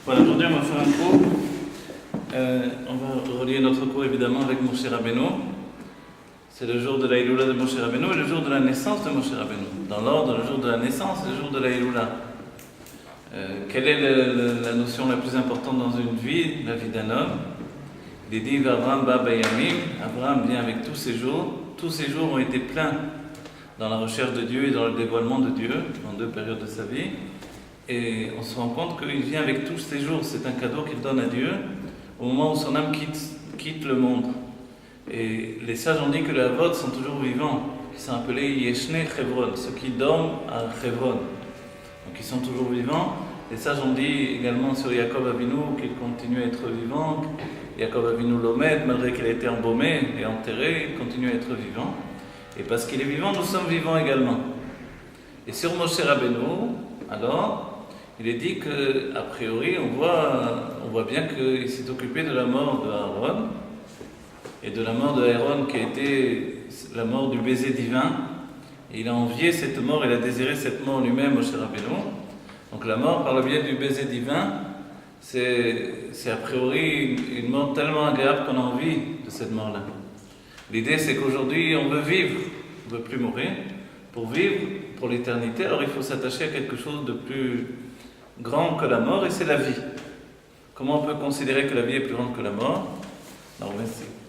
Voilà, aujourd'hui on va faire un cours. On va relier notre cours évidemment avec Moshe Rabbeinu. C'est le jour de la Iloula de Moshe Rabbeinu et le jour de la naissance de Moshe Rabbeinu. Dans l'ordre, le jour de la naissance et le jour de la Iloula. Quelle est la notion la plus importante dans une vie, la vie d'un homme? Il est dit Abraham ba bayamim. Abraham vient avec tous ses jours. Tous ses jours ont été pleins dans la recherche de Dieu et dans le dévoilement de Dieu, en deux périodes de sa vie. Et on se rend compte qu'il vient avec tous ses jours. C'est un cadeau qu'il donne à Dieu au moment où son âme quitte le monde. Et les sages ont dit que les Havot sont toujours vivants, qui sont appelés Yeshne Chevron, ceux qui dorment à Chevron. Donc ils sont toujours vivants. Les sages ont dit également sur Yaakov Avinu qu'il continue à être vivant. Yaakov Avinu l'Omed, malgré qu'il a été embaumé et enterré, il continue à être vivant. Et parce qu'il est vivant, nous sommes vivants également. Et sur Moshe Rabbeinu, alors, il est dit qu'a priori, on voit bien qu'il s'est occupé de la mort de Aaron et de la mort de Aaron qui a été la mort du baiser divin. Et il a envié cette mort, il a désiré cette mort lui-même, Moshe Rabbeinu. Donc la mort par le biais du baiser divin, c'est a priori une mort tellement agréable qu'on a envie de cette mort-là. L'idée c'est qu'aujourd'hui on veut vivre, on ne veut plus mourir. Pour vivre pour l'éternité, alors il faut s'attacher à quelque chose de plus grand que la mort, et c'est la vie. Comment on peut considérer que la vie est plus grande que la mort? Alors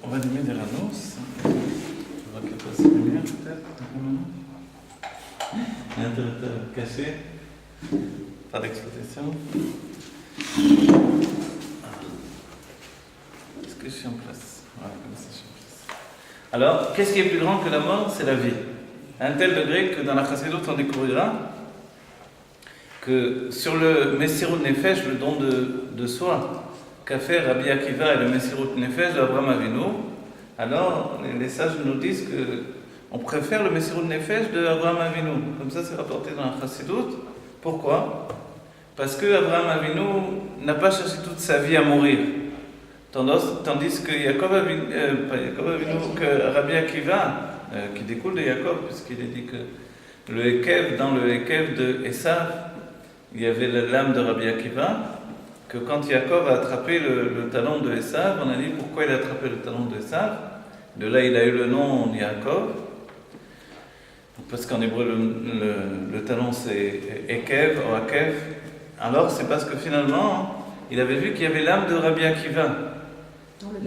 on va allumer des annonces. On va qu'il passe la lumière peut-être. L'interrupteur caché. Pas d'exploitation. Est-ce que je suis en place? Voilà, comme ça je suis en place. Alors, qu'est-ce qui est plus grand que la mort? C'est la vie. À un tel degré que dans la Chassidut on découvrira que sur le Messirut Nefesh, le don de soi, qu'a fait Rabbi Akiva et le Messirut Nefesh d'Abraham Avinu, alors les sages nous disent qu'on préfère le Messirut Nefesh d'Abraham Avinu. Comme ça c'est rapporté dans la Chassidut. Pourquoi? Parce que Abraham Avinu n'a pas cherché toute sa vie à mourir. Tandis que que Rabbi Akiva, qui découle de Jacob, puisqu'il est dit que dans le Ekev de Esav, il y avait la lame de Rabbi Akiva, que quand Jacob a attrapé le talon de Esav, on a dit pourquoi il a attrapé le talon de Esav. De là, il a eu le nom Jacob, parce qu'en hébreu, le talon c'est Ekev, ou Akev. Alors, c'est parce que finalement, il avait vu qu'il y avait l'âme de Rabbi Akiva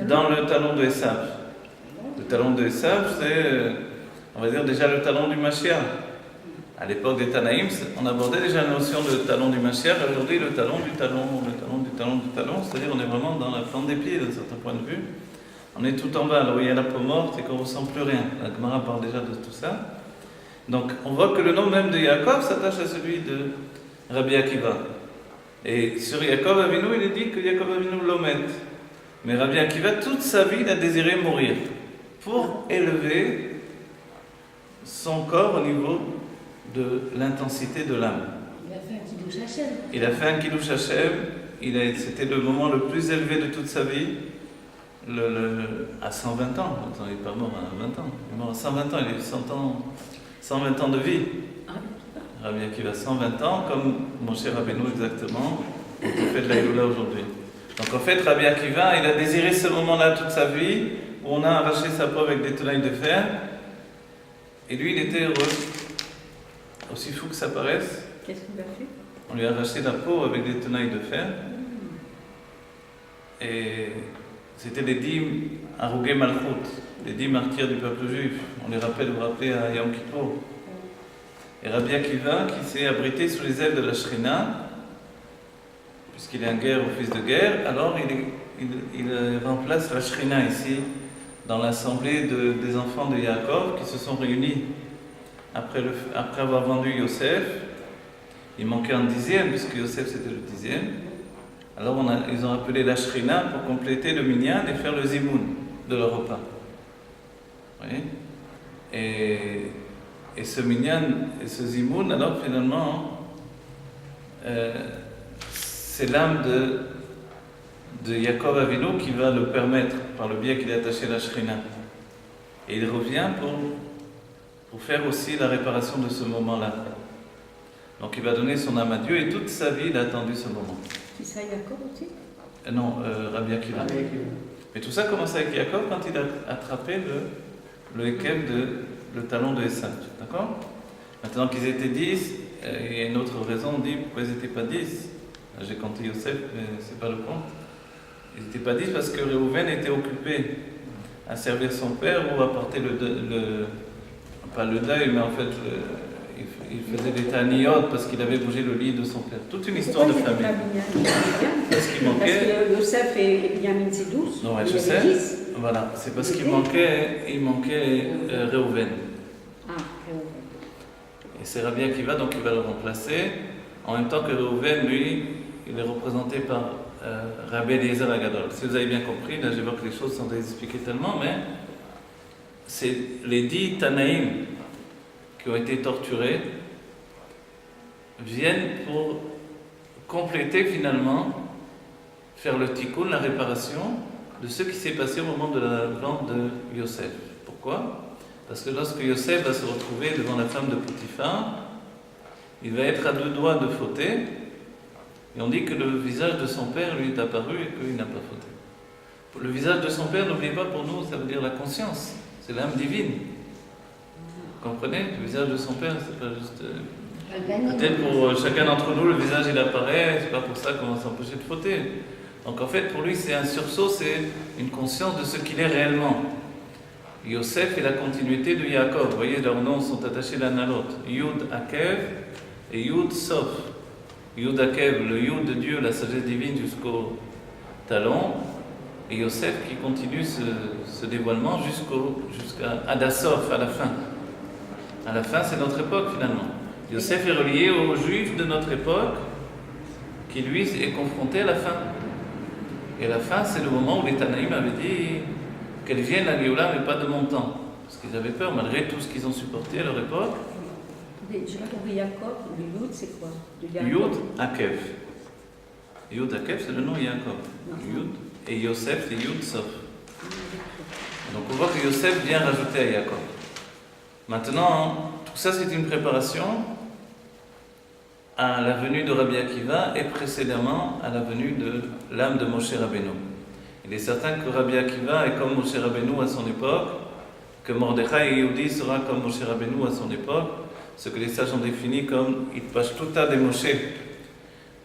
dans le talon de Esav. Le talon de Esav, c'est, on va dire, déjà le talon du Mashiach. À l'époque des Tanaïm, on abordait déjà la notion de talon du Mashiach. Aujourd'hui, le talon du talon, c'est-à-dire on est vraiment dans la plante des pieds, d'un certain point de vue. On est tout en bas, là où il y a la peau morte et qu'on ne ressent plus rien. La Gemara parle déjà de tout ça. Donc, on voit que le nom même de Yaakov s'attache à celui de Rabbi Akiva. Et sur Yaakov Avinu, il est dit que Yaakov Avinu l'omet. Mais Rabbi Akiva, toute sa vie, il a désiré mourir pour élever son corps au niveau de l'intensité de l'âme. Il a fait un Kiddush Hashem. Il a fait un Kiddush Hashem. C'était le moment le plus élevé de toute sa vie. À 120 ans. Attends, il n'est pas mort à 20 ans. Il est mort à 120 ans. Il a eu 120 ans de vie. Rabbi Akiva, 120 ans, comme Moshe Rabbeinu exactement, au fait de la Iloula aujourd'hui. Donc en fait, Rabbi Akiva, il a désiré ce moment-là toute sa vie, où on a arraché sa peau avec des tenailles de fer, et lui, il était heureux. Aussi fou que ça paraisse. Qu'est-ce qu'il a fait? On lui a arraché la peau avec des tenailles de fer, et c'était les 10 Harugei Malchut, les 10 martyrs du peuple juif. On les rappelle, vous rappelez à Yom Kippur. Et Rabbi Akiva, qui s'est abrité sous les ailes de la Shrina, puisqu'il est en guerre au fils de guerre, alors il remplace la Shrina ici, dans l'assemblée des enfants de Yaakov, qui se sont réunis après avoir vendu Yosef. Il manquait un dixième, puisque Yosef c'était le 10e. Alors ils ont appelé la Shrina pour compléter le minyan et faire le zimoun de leur repas. Vous voyez? Et ce minyan et ce zimoun, alors finalement, c'est l'âme de Yaakov Avinu qui va le permettre, par le biais qu'il est attaché à la Shrina. Et il revient pour faire aussi la réparation de ce moment-là. Donc il va donner son âme à Dieu et toute sa vie il a attendu ce moment. C'est ça Jacob aussi? Non, Rabbi Akiva. Mais tout ça commence avec Jacob quand il a attrapé le Ekev, le talon de Esav. D'accord? Maintenant qu'ils étaient 10, il y a une autre raison, on dit pourquoi ils n'étaient pas 10. J'ai compté Yosef, mais c'est pas le compte. Ils n'étaient pas 10 parce que Réhouven était occupé à servir son père ou à porter pas le deuil, mais en fait, il faisait des taniyot parce qu'il avait bougé le lit de son père. Toute une histoire de famille. Parce qu'il manquait. Parce que Yosef et Binyamin, c'est 12. Non, ouais, je sais. Voilà, c'est parce qu'il manquait Réhouven. Ah, Réhouven. Et c'est Rabbi Akiva, donc il va le remplacer. En même temps que Réhouven, lui, il est représenté par Rabbi Eliezer Agadol. Si vous avez bien compris, là je vois que les choses sont expliquées tellement, mais c'est les 10 Tanaïm qui ont été torturés viennent pour compléter finalement, faire le tikkun, la réparation de ce qui s'est passé au moment de la vente de Yosef. Pourquoi? Parce que lorsque Yosef va se retrouver devant la femme de Potiphar, il va être à 2 doigts de fauter, et on dit que le visage de son père lui est apparu et qu'il n'a pas fauté. Le visage de son père, n'oubliez pas, pour nous, ça veut dire la conscience, c'est l'âme divine. Vous comprenez? Le visage de son père, c'est pas juste... Peut-être pour chacun d'entre nous, le visage il apparaît, c'est pas pour ça qu'on va s'empêcher de fauter. Donc en fait, pour lui, c'est un sursaut, c'est une conscience de ce qu'il est réellement. Yosef est la continuité de Yaakov. Vous voyez, leurs noms sont attachés l'un à l'autre. Yud Akev et Yud Sof. Yud Akev, le Yud de Dieu, la sagesse divine jusqu'au talon. Et Yosef qui continue ce dévoilement jusqu'à Adasof, à la fin. À la fin, c'est notre époque finalement. Yosef est relié aux Juifs de notre époque qui lui est confronté à la fin. Et à la fin, c'est le moment où les Tanaïm avaient dit qu'elle vienne la Géoula, mais pas de mon temps. Parce qu'ils avaient peur, malgré tout ce qu'ils ont supporté à leur époque. Je n'ai pas compris Jacob, le Yud, c'est quoi? Yud Akev. Yud Akev, c'est le nom Jacob. Yud. Et Yosef, c'est Yud Sof. Donc on voit que Yosef vient rajouter à Jacob. Maintenant, tout ça c'est une préparation à la venue de Rabbi Akiva et précédemment à la venue de l'âme de Moshe Rabbeinu. Il est certain que Rabbi Akiva est comme Moshe Rabbeinu à son époque, que Mordechai et Yehudi sera comme Moshe Rabbeinu à son époque, ce que les sages ont défini comme Itpashtuta de Moshe.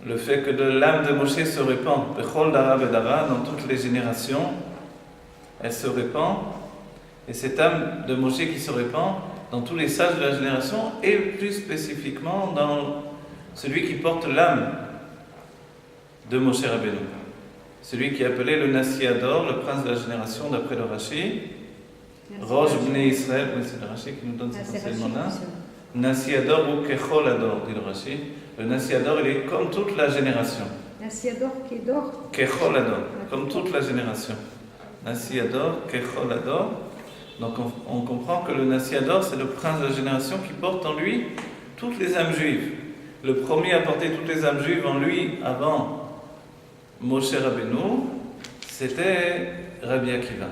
Le fait que de l'âme de Moshe se répand, Bechol Dara Vedara, dans toutes les générations, elle se répand, et cette âme de Moshe qui se répand dans tous les sages de la génération, et plus spécifiquement dans celui qui porte l'âme de Moshe Rabbeinu. Celui qui est appelé le Nasiador, le prince de la génération, d'après le Rashi. Rosh Bnei Israël, oui, c'est le Rashi qui nous donne cet enseignement-là. Nasiador ou Kechol Ador, dit le Rashi. Le Nasiador, il est comme toute la génération. Nasiador, Kedor. Kechol Ador, comme toute la génération. Nasiador, Kechol Ador. Donc on comprend que le Nasiador, c'est le prince de la génération qui porte en lui toutes les âmes juives. Le premier à porter toutes les âmes juives en lui avant Moshe Rabbeinu, c'était Rabbi Akiva.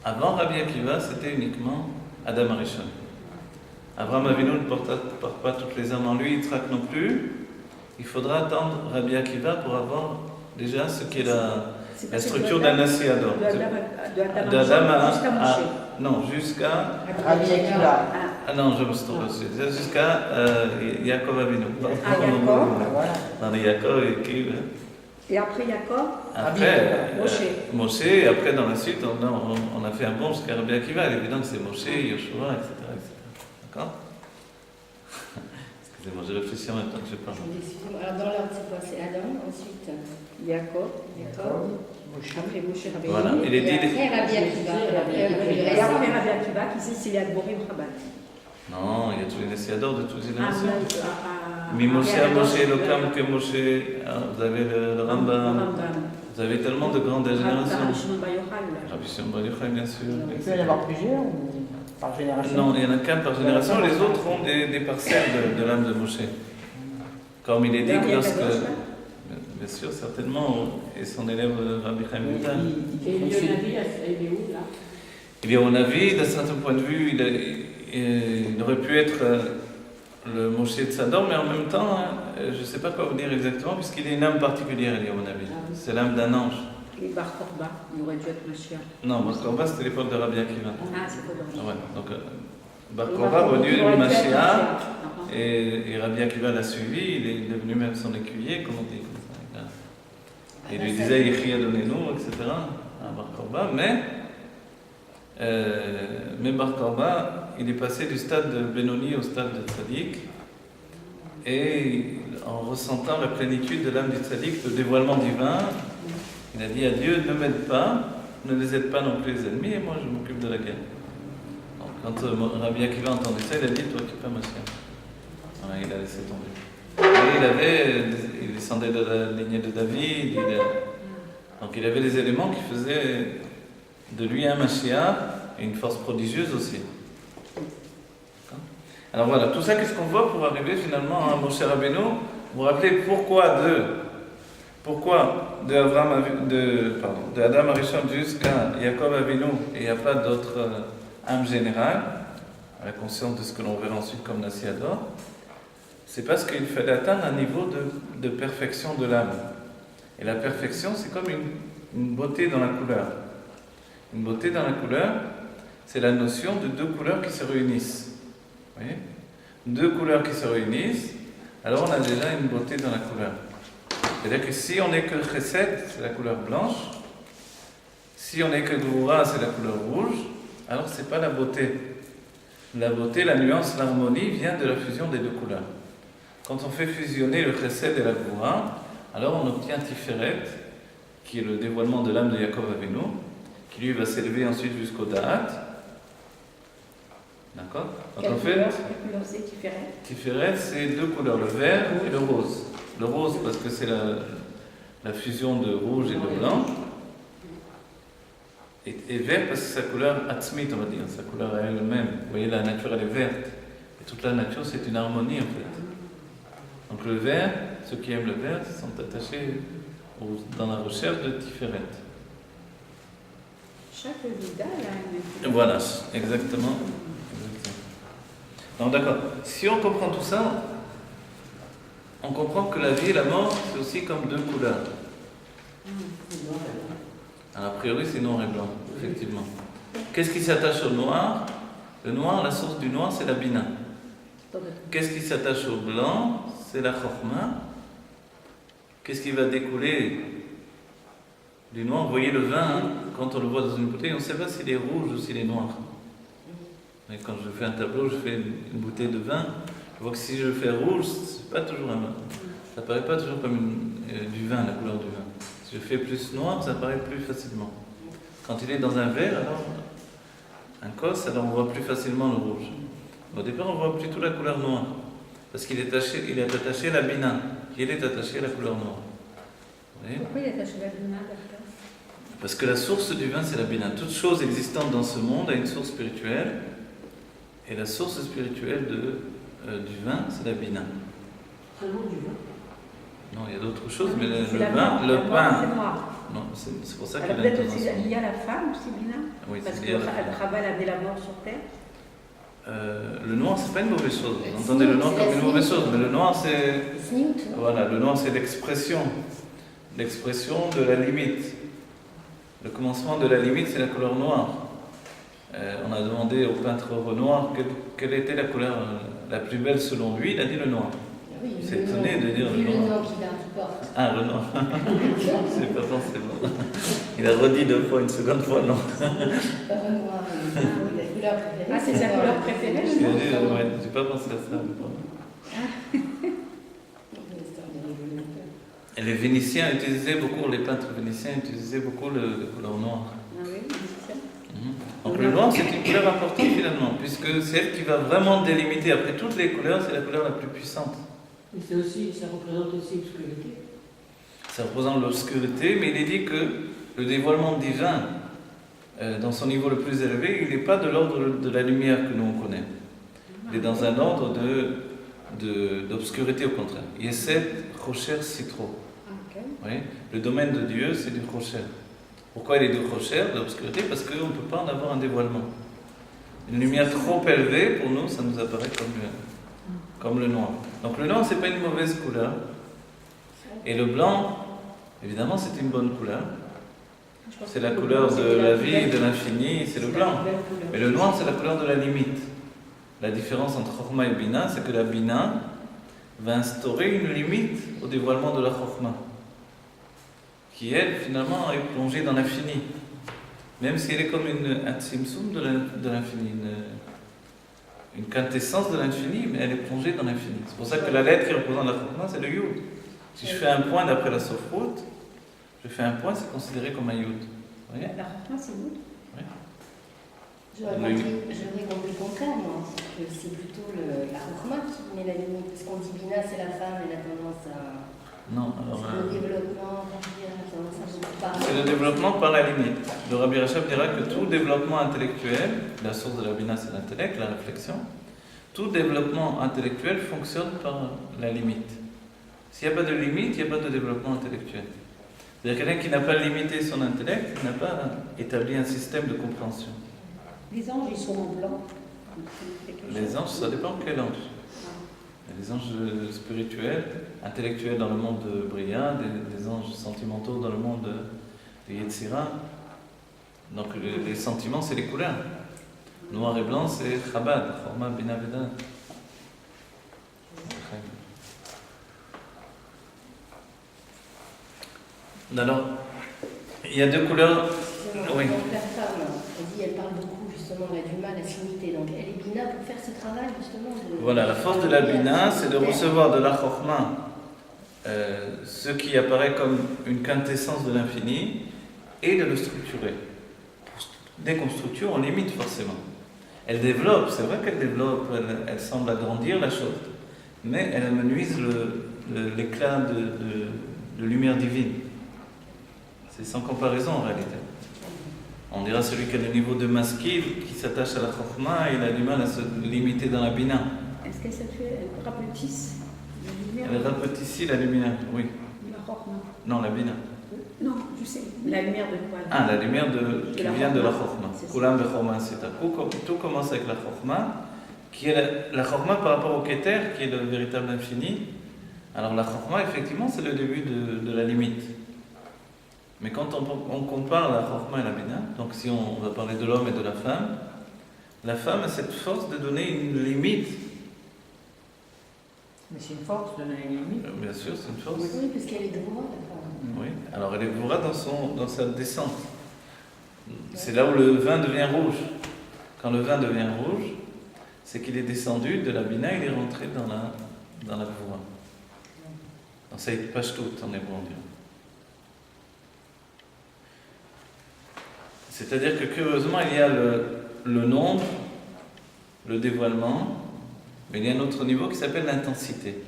Avant Rabbi Akiva, c'était uniquement Adam Arishon. Abraham Avinu ne porte pas toutes les âmes en lui, Yitzhak non plus. Il faudra attendre Rabbi Akiva pour avoir déjà ce qui est la structure d'un Nasiador. Non, jusqu'à Rabbi Akiva. Ah non, je me suis trompé aussi. Jusqu'à Yaakov Avinu. Jacob. Dans les Yaakov et qui. Et après Jacob, Après, Moshe. Et après dans la suite, on a fait un bond jusqu'à Rabbi Akiva. Il est évident que c'est Moshe, Yoshua, etc. D'accord? Excusez-moi, je réfléchis en même temps que je parle. Excusez-moi, alors dans l'ordre, c'est quoi? C'est Adam, ensuite Jacob. après Moshe Rabbeinu. Voilà, il est dit. Après Rabbi Akiva. Et après Rabbi Akiva, qui c'est Célia Borim Rabat. Non, il y a tous les Nessiadors de toutes les générations. Ah, Mi Moshe à Moshe, Elokam que Moshe. Vous avez le Rambam. Vous avez tellement de grandes générations. Rabbi Shimon Bar Yochai, bien sûr. Il peut y en avoir plusieurs ou par génération? Non, il y en a qu'un par génération. Les autres ont des parcelles de l'âme de Moshe. Comme il est dit que lorsque. Bien sûr, certainement, et son élève Rabbi Chaim Vital. Et Yonavi, il est où là? Il est au Navi, d'un certain point de vue, il aurait pu être le Moshe Tzador, mais en même temps, je ne sais pas quoi vous dire exactement, puisqu'il est une âme particulière, il y a mon avis. C'est l'âme d'un ange. Et Bar Korba, il aurait dû être Mashiach. Non, Bar Korba, c'était l'époque de Rabbi Akiva. Ah, c'est pas Ah dommage. ouais, donc Bar Korba aurait dû être Mashiach, et Rabbi Akiva l'a suivi, il est devenu même son écuyer, comme on dit comme ça. Et il lui disait Yechi Adonenu, etc. à Bar Korba, mais Bar Korba, il est passé du stade de Benoni au stade de Tzadik, et en ressentant la plénitude de l'âme du Tzadik, le dévoilement divin, il a dit à Dieu, ne m'aide pas, ne les aide pas non plus les ennemis, et moi je m'occupe de la guerre. Donc, quand Rabbi Akiva a entendu ça, il a dit, toi tu es pas Mashiach. Voilà, il a laissé tomber. Et il descendait de la lignée de David, donc il avait des éléments qui faisaient de lui un Mashiach et une force prodigieuse aussi. Alors voilà, tout ça, qu'est-ce qu'on voit pour arriver finalement à Moshe Rabbeinu? Vous vous rappelez pourquoi de Adam Arishon jusqu'à Yaakov Avinu, et il n'y a pas d'autre âme générale, à la conscience de ce que l'on verra ensuite comme Nassiador, c'est parce qu'il fallait atteindre un niveau de perfection de l'âme. Et la perfection, c'est comme une beauté dans la couleur. Une beauté dans la couleur, c'est la notion de deux couleurs qui se réunissent. Vous voyez? Deux couleurs qui se réunissent, alors on a déjà une beauté dans la couleur. C'est-à-dire que si on n'est que Chesed, c'est la couleur blanche. Si on n'est que Gvura, c'est la couleur rouge. Alors c'est pas la beauté. La beauté, la nuance, l'harmonie vient de la fusion des deux couleurs. Quand on fait fusionner le Chesed et la Gvura, alors on obtient Tiferet, qui est le dévoilement de l'âme de Yaakov Avinu, qui lui va s'élever ensuite jusqu'au Da'at. D'accord? Quelle couleur c'est Tiferet? Tiferet, c'est deux couleurs, le vert et le rose. Le rose parce que c'est la fusion de rouge et de blanc. Et vert parce que c'est sa couleur atzmit, on va dire, sa couleur à elle-même. Vous voyez, la nature elle est verte. Et toute la nature c'est une harmonie en fait. Donc le vert, ceux qui aiment le vert sont attachés dans la recherche de Tiferet. Chaque vida a une... Voilà, exactement. Donc d'accord, si on comprend tout ça, on comprend que la vie et la mort, c'est aussi comme deux couleurs. Alors, a priori, c'est noir et blanc, effectivement. Qu'est-ce qui s'attache au noir? Le noir, la source du noir, c'est la bina. Qu'est-ce qui s'attache au blanc? C'est la chorma. Qu'est-ce qui va découler du noir? Vous voyez le vin, hein, quand on le voit dans une bouteille, on ne sait pas s'il est rouge ou s'il est noir. Et quand je fais un tableau, je fais une bouteille de vin, je vois que si je le fais rouge, c'est pas toujours un vin. Ça paraît pas toujours comme du vin, la couleur du vin. Si je fais plus noir, ça paraît plus facilement. Quand il est dans un verre, alors un cos, alors on voit plus facilement le rouge. Au départ, on voit plutôt la couleur noire, parce qu'il est attaché à la bina, qui est attachée à la couleur noire. Vous voyez? Pourquoi il est attaché à la bina, d'accord? Parce que la source du vin, c'est la bina. Toute chose existante dans ce monde a une source spirituelle, et la source spirituelle du vin, c'est la bina. Seulement du vin. Non, il y a d'autres choses, mais le C'est la vin, mort, le la mort, pain. c'est noir. Non, c'est pour ça qu'il Alors a une peut-être aussi tendance. lié à la femme aussi, Bina? Oui, Parce c'est que lié à la femme. Raval avait la mort sur terre. Le noir, c'est pas une mauvaise chose. Vous entendez le noir comme une mauvaise chose, mais le noir, c'est voilà, le noir, c'est l'expression de la limite. Le commencement de la limite, c'est la couleur noire. On a demandé au peintre Renoir quelle était la couleur la plus belle selon lui. Il a dit le noir. Oui, Il s'est étonné de dire vu le le noir. nom qu'il a, qui porte. Ah, le noir. C'est pas forcément. Il a redit deux fois, une seconde fois, non. Pas Renoir, mais la couleur préférée. Ah, c'est sa couleur préférée, J'ai le noir? dit, ouais, j'ai pas pensé à ça. Et les Vénitiens utilisaient beaucoup, les peintres vénitiens utilisaient beaucoup le couleur noire. Ah oui, c'est ça. Donc le noir, c'est une couleur importante finalement, puisque c'est elle qui va vraiment délimiter. Après toutes les couleurs, c'est la couleur la plus puissante. Mais c'est aussi, ça représente aussi l'obscurité. Ça représente l'obscurité, mais il est dit que le dévoilement divin, dans son niveau le plus élevé, il n'est pas de l'ordre de la lumière que nous on connaît. Il est dans un ordre d'obscurité au contraire. Yesed, Rocher, Citro. Ok. Oui, le domaine de Dieu, c'est du Rocher. Pourquoi il est du Rocher, de l'obscurité? Parce qu'on ne peut pas en avoir un dévoilement. Une lumière trop élevée, pour nous, ça nous apparaît comme le noir. Donc le noir, c'est pas une mauvaise couleur. Et le blanc, évidemment, c'est une bonne couleur. Je pense C'est que la le couleur blanc, de c'était la plus vie, belle. de l'infini, c'est le la blanc. plus belle couleur. Mais le noir, c'est la couleur de la limite. La différence entre Chokhmah et Bina, c'est que la Bina va instaurer une limite au dévoilement de la Chokhmah, qui elle, finalement, est plongée dans l'infini. Même si elle est comme un tsimsum de l'infini, une quintessence de l'infini, mais elle est plongée dans l'infini. C'est pour ça que la lettre qui représente la Chokhmah, c'est le Yud. Si je fais un point d'après la Sofrout, je fais un point, c'est considéré comme un Yud. Vous voyez? La Chokhmah, c'est vous. J'aurais compris le contraire, moi. Que c'est plutôt la Chokhmah qui met la limite. Parce qu'on dit Bina, c'est la femme, elle a tendance à. Non, alors. C'est le développement, ça C'est le développement par la limite. Le Rabbi Rachab dira que tout développement intellectuel, la source de la Bina c'est l'intellect, la réflexion, tout développement intellectuel fonctionne par la limite. S'il n'y a pas de limite, il n'y a pas de développement intellectuel. C'est-à-dire quelqu'un qui n'a pas limité son intellect n'a pas établi un système de compréhension. Les anges, ils sont en blanc. Les anges, ça dépend quel ange. Il y a des anges spirituels, intellectuels dans le monde de Bria, des anges sentimentaux dans le monde de Yetzira. Donc les sentiments, c'est les couleurs. Noir et blanc, c'est Chabad, Chorma Bina Veda. Alors, il y a deux couleurs. Oui. Donc la femme, elle parle beaucoup justement, elle a du mal à s'imiter. Donc elle est Bina pour faire ce travail justement de. Voilà, la force de la Bina, c'est de recevoir de la Chorma ce qui apparaît comme une quintessence de l'infini et de le structurer. Dès qu'on structure, on limite forcément. Elle développe, c'est vrai qu'elle développe, elle semble agrandir la chose, mais elle amenuise l'éclat de lumière divine. C'est sans comparaison en réalité. On dira celui qui a le niveau de masquille, qui s'attache à la Chokhmah, il a du mal à se limiter dans la Bina. Est-ce que ça fait. Elle rapetisse la lumière Elle rapetit la lumière, oui. de la Chokhmah? Non, la Bina. Non, je sais. La lumière de quoi? Ah, la lumière qui la vient de la Chokhmah. Chokhmah. C'est ça. Kulam Bechorma Sita. Tout commence avec la Chokhmah, qui est la Chokhmah par rapport au Keter, qui est le véritable infini. Alors la Chokhmah, effectivement, c'est le début de la limite. Mais quand on compare la Chokhmah et la Bina, donc si on va parler de l'homme et de la femme a cette force de donner une limite. Mais c'est une force de donner une limite. Bien sûr, c'est une force. Oui, parce qu'elle est droite, la femme. Oui, alors elle évoluera dans sa descente. C'est là où le vin devient rouge. Quand le vin devient rouge, c'est qu'il est descendu de la Bina, il est rentré dans la Gvura. Dans Saïd Pashtut en hébreu, on dirait. C'est-à-dire que curieusement, il y a le nombre, le dévoilement, mais il y a un autre niveau qui s'appelle l'intensité.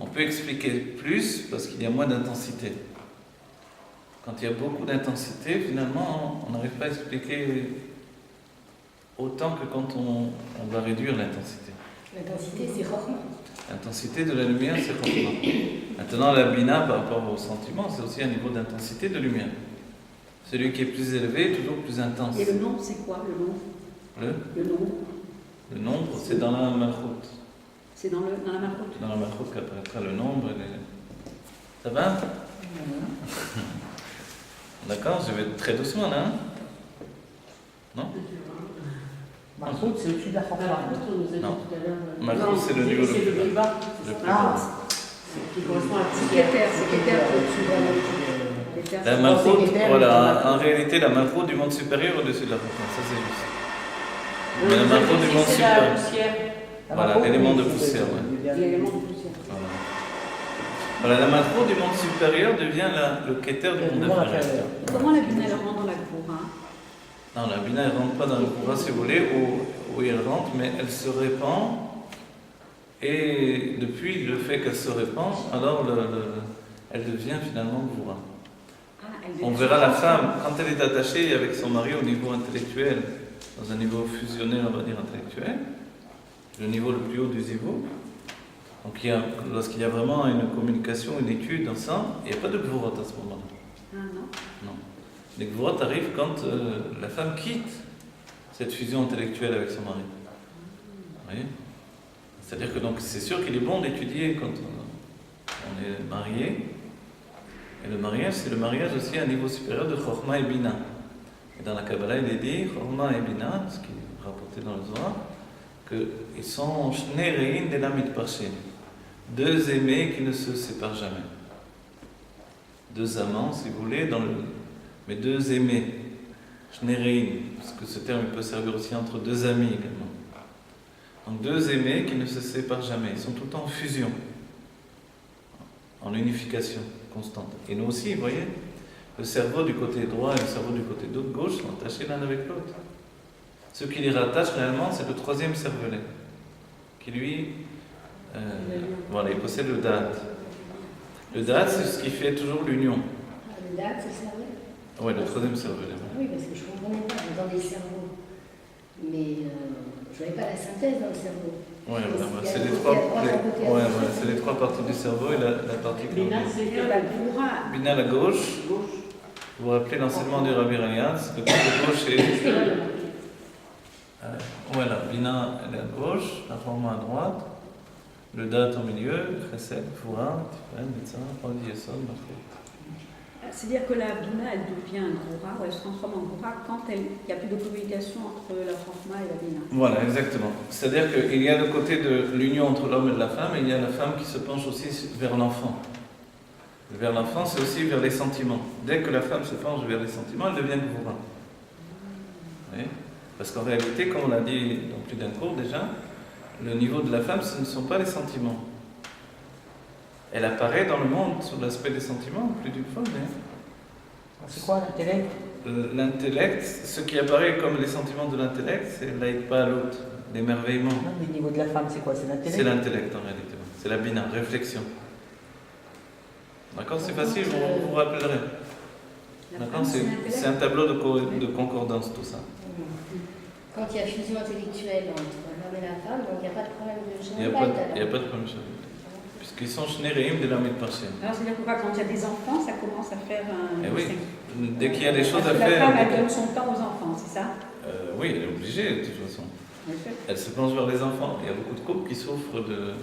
On peut expliquer plus parce qu'il y a moins d'intensité. Quand il y a beaucoup d'intensité, finalement, on n'arrive pas à expliquer autant que quand on va réduire l'intensité. L'intensité, c'est Chokhmah. L'intensité de la lumière, c'est Chokhmah. Maintenant, la Bina, par rapport au sentiment, c'est aussi un niveau d'intensité de lumière. Celui qui est plus élevé est toujours plus intense. Et le nombre, c'est quoi le nombre? Le nombre, Le nombre, c'est dans la Malchut. c'est dans la Malchut. Dans la Malchut qu'apparaîtra le nombre. Ça va? D'accord, je vais très doucement là. Non? Malchut, c'est au-dessus de la Chokhmah. L'autre, on nous a dit Non. tout à l'heure. Malchut, c'est le niveau le C'est plus le plus bas. Le plus Ah, bas. Qui correspond à C'est Keter, c'est Keter au-dessus de la Malchut. Keter, La c'est- Malchut, voilà, en réalité, la Malchut du monde supérieur au-dessus de la Chokhmah, ça c'est juste. Mais la Malchut du monde C'est la supérieur. poussière. Voilà, l'élément de poussière, ouais. L'élément de poussière. Voilà, la Malchut du monde supérieur devient le Keter du monde inférieur. Comment la Bina elle rentre dans la Gvura? Non, la Bina ne rentre pas dans le Gvura, si vous voulez, où elle rentre, mais elle se répand. Et depuis le fait qu'elle se répand, alors elle devient finalement Gvura. Ah, elle On devient- verra la femme, quand elle est attachée avec son mari au niveau intellectuel, dans un niveau fusionnel, on va dire intellectuel, le niveau le plus haut du zivou. Donc lorsqu'il y a vraiment une communication, une étude ensemble, il n'y a pas de Gvurot à ce moment-là. Ah non. Non. Les Gvurot arrivent quand la femme quitte cette fusion intellectuelle avec son mari. Vous voyez? C'est-à-dire que donc c'est sûr qu'il est bon d'étudier quand on est marié. Et le mariage, c'est le mariage aussi à un niveau supérieur de Chokhmah et Bina. Et dans la Kabbalah, il est dit, Chokhmah et Bina, ce qui est rapporté dans le Zohar, qu'ils sont Shnei Re'in Delam Mitparshim, deux aimés qui ne se séparent jamais. Deux amants, si vous voulez, mais deux aimés. Shnei Re'in, parce que ce terme peut servir aussi entre deux amis également. Donc deux aimés qui ne se séparent jamais, ils sont tout le temps en fusion, en unification constante. Et nous aussi, vous voyez, le cerveau du côté droit et le cerveau du côté gauche sont attachés l'un avec l'autre. Ce qui les rattache réellement, c'est le troisième cervelet, qui lui, voilà, il possède le da'at. Le da'at, c'est ce qui fait toujours l'union. Le da'at, c'est le cerveau. Oui, le troisième cervelet. Oui, parce que je ne comprenais pas dans les cerveaux. Mais je n'avais pas la synthèse dans le cerveau. Ouais, voilà, c'est les trois parties du cerveau et la partie Bina, c'est la Goura. Bina, la gauche. Vous vous rappelez l'enseignement du Rabbi Rayatz, le côté gauche est... voilà, Bina elle est à gauche, la Chokhmah à droite, le Da'at au milieu, Chesed, Gvura, Tiferet, Netzach, Hod, Yesod, Malchut. C'est-à-dire que la Bina, elle devient un Goura, ou elle se transforme en Goura quand il n'y a plus de communication entre la Chokhmah et la Bina. Voilà, exactement. C'est-à-dire qu'il y a le côté de l'union entre l'homme et de la femme, et il y a la femme qui se penche aussi vers l'enfant. Vers l'enfant, c'est aussi vers les sentiments. Dès que la femme se penche vers les sentiments, elle devient Gvura. Vous voyez ? Parce qu'en réalité, comme on l'a dit dans plus d'un cours déjà, le niveau de la femme, ce ne sont pas les sentiments. Elle apparaît dans le monde sous l'aspect des sentiments plus d'une fois. Mais... C'est quoi l'intellect? L'intellect, ce qui apparaît comme les sentiments de l'intellect, c'est l'aïtbalut, l'émerveillement. Non, mais au niveau de la femme, c'est quoi? C'est l'intellect? C'est l'intellect en réalité. C'est la bina, réflexion. D'accord, c'est facile, vous vous rappellerez. D'accord, c'est un tableau de concordance, tout ça. Quand il y a fusion intellectuelle entre l'homme et la femme, donc il n'y a pas de problème de Il n'y a pas de problème de généralité. Puisqu'ils sont Shnei Re'im Delam Mitparshim. Alors, c'est-à-dire que quand il y a des enfants, ça commence à faire un... Eh oui, dès qu'il y a des choses à Parce que faire... la femme, elle donne son temps aux enfants, c'est ça? Oui, elle est obligée de toute façon. Elle se plonge vers les enfants. Il y a beaucoup de couples qui souffrent de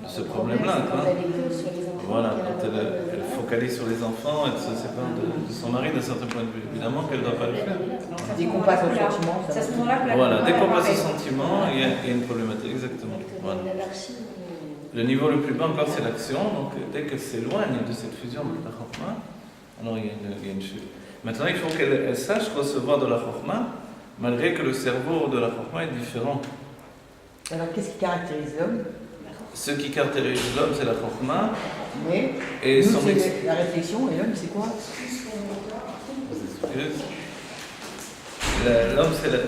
ce problème-là. Quand elle est que sur les enfants. Voilà, quand elle focalise sur les enfants, elle se sépare de son mari d'un certain point de vue. Évidemment qu'elle ne doit pas le faire. Dès qu'on passe au sentiment, c'est à ce moment-là que la Voilà, dès qu'on Goura passe au apparaît. sentiment, il y a une problématique, exactement. Voilà. Le niveau le plus bas encore, c'est l'action. Donc, dès qu'elle s'éloigne de cette fusion de la Chokhmah, alors il y a une chute. Maintenant, il faut qu'elle sache recevoir de la Chokhmah, malgré que le cerveau de la Chokhmah est différent. Alors, qu'est-ce qui caractérise l'homme? Ce qui caractérise l'homme, c'est la Chokhmah. Mais Et nous, son c'est la réflexion, et l'homme, c'est quoi? L'homme, c'est la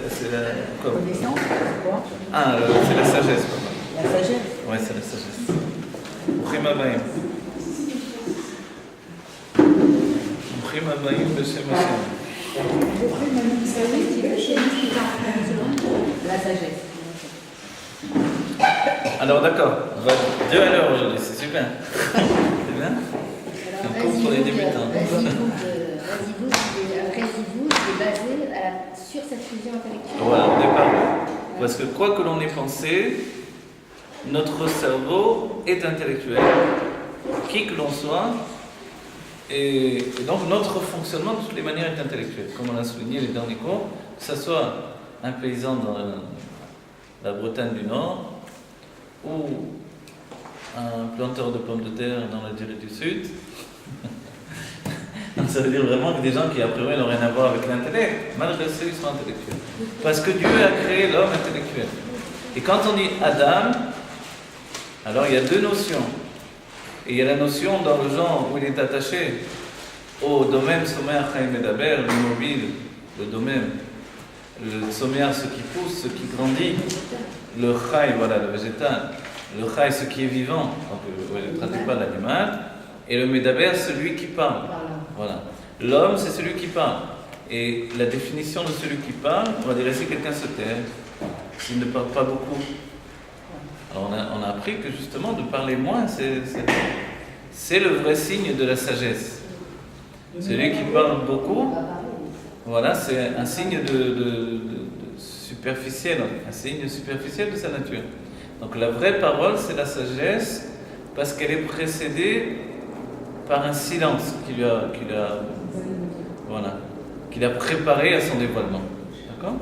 La connaissance, c'est quoi? Ah, c'est la sagesse, pardon. La sagesse. Ouais, c'est la sagesse. Brouchim Habayim. Brouchim Habayim B'Shem Hashem. La sagesse. Alors d'accord, on va 2 à l'heure aujourd'hui, c'est super. C'est bien. Alors, Un cours pour les débutants. Razivoud est basé sur cette fusion intellectuelle. Voilà, au départ. Parce que quoi que l'on ait pensé, notre cerveau est intellectuel, qui que l'on soit, et donc notre fonctionnement de toutes les manières est intellectuel. Comme on l'a souligné les derniers cours, que ce soit un paysan dans la Bretagne du Nord, ou un planteur de pommes de terre dans la Durée du Sud. Donc ça veut dire vraiment que des gens qui a priori n'ont rien à voir avec l'intellect, malgré ça ils sont intellectuels. Parce que Dieu a créé l'homme intellectuel. Et quand on dit Adam, alors il y a 2 notions. Et il y a la notion dans le genre où il est attaché au domaine sommaire Chaim Medaber, l'immobile, le domaine, le sommaire, ce qui pousse, ce qui grandit, le Chai, voilà, le végétal, le Chai, ce qui est vivant, donc le principal animal, et le Medaber, celui qui parle. Voilà. L'homme, c'est celui qui parle. Et la définition de celui qui parle, on va dire si quelqu'un se tait, s'il ne parle pas beaucoup. Alors on a appris que justement de parler moins, c'est le vrai signe de la sagesse. Celui qui parle beaucoup, voilà, c'est un signe de superficiel, un signe superficiel de sa nature. Donc la vraie parole, c'est la sagesse, parce qu'elle est précédée par un silence qu'il a préparé à son dévoilement. D'accord?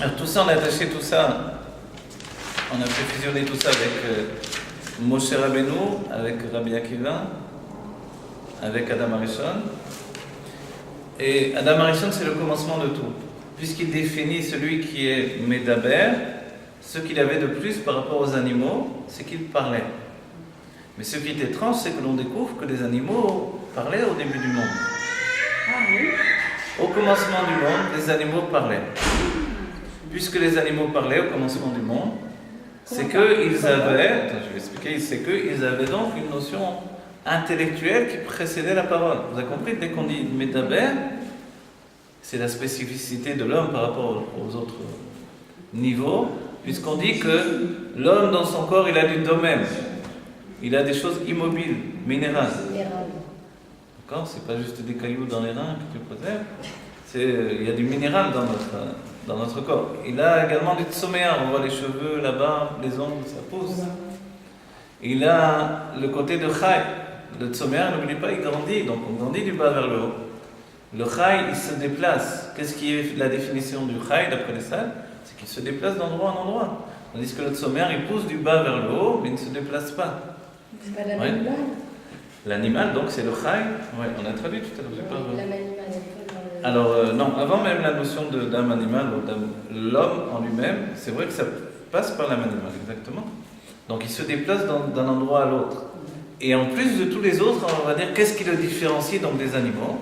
Alors tout ça, on a attaché tout ça, on a fait fusionner tout ça avec Moshe Rabbeinu, avec Rabbi Akiva, avec Adam Arishon. Et Adam Arishon, c'est le commencement de tout, puisqu'il définit celui qui est Medaber. Ce qu'il avait de plus par rapport aux animaux, c'est qu'il parlait. Mais ce qui est étrange, c'est que l'on découvre que les animaux parlaient au début du monde. Ah oui. Au commencement du monde, les animaux parlaient. Puisque les animaux parlaient au commencement du monde, c'est qu'ils avaient, je vais expliquer, c'est qu'ils avaient donc une notion intellectuelle qui précédait la parole. Vous avez compris, dès qu'on dit Medaber, c'est la spécificité de l'homme par rapport aux autres niveaux, puisqu'on dit que l'homme dans son corps, il a du domaine. Il a des choses immobiles, minérales. D'accord? C'est pas juste des cailloux dans les reins que tu préserves. Il y a du minéral dans notre corps. Il a également du tsoméa. On voit les cheveux, la barbe, les ongles, ça pousse. Il a le côté de chai. Le tsoméa, n'oubliez pas, il grandit. Donc on grandit du bas vers le haut. Le chai, il se déplace. Qu'est-ce qui est la définition du chai d'après les salles? C'est qu'il se déplace d'endroit en endroit. Tandis que le tsoméa, il pousse du bas vers le haut, mais il ne se déplace pas. C'est pas l'animal. L'animal, donc, c'est le chai. Ouais, on a traduit tout à l'heure. L'âme animale est pas dans le... Alors, non, avant même la notion d'âme animale, ou l'homme en lui-même, c'est vrai que ça passe par l'âme animale, exactement. Donc, il se déplace d'un endroit à l'autre. Et en plus de tous les autres, on va dire, qu'est-ce qui le différencie donc des animaux?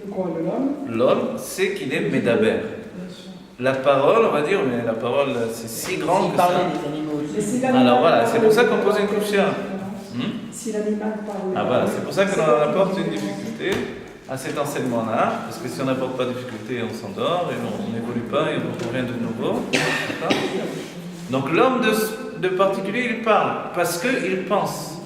Le quoi, de l'homme? L'homme, c'est qu'il est médaber. La parole, on va dire, mais la parole, c'est si grand que ça. Alors voilà, c'est pour ça qu'on pose une couchère. Si l'animal parle. Ah voilà, c'est pour ça qu'on apporte une difficulté à cet enseignement-là, parce que si on n'apporte pas de difficulté, on s'endort et on n'évolue pas et on ne trouve rien de nouveau. Donc l'homme de particulier, il parle parce qu'il pense.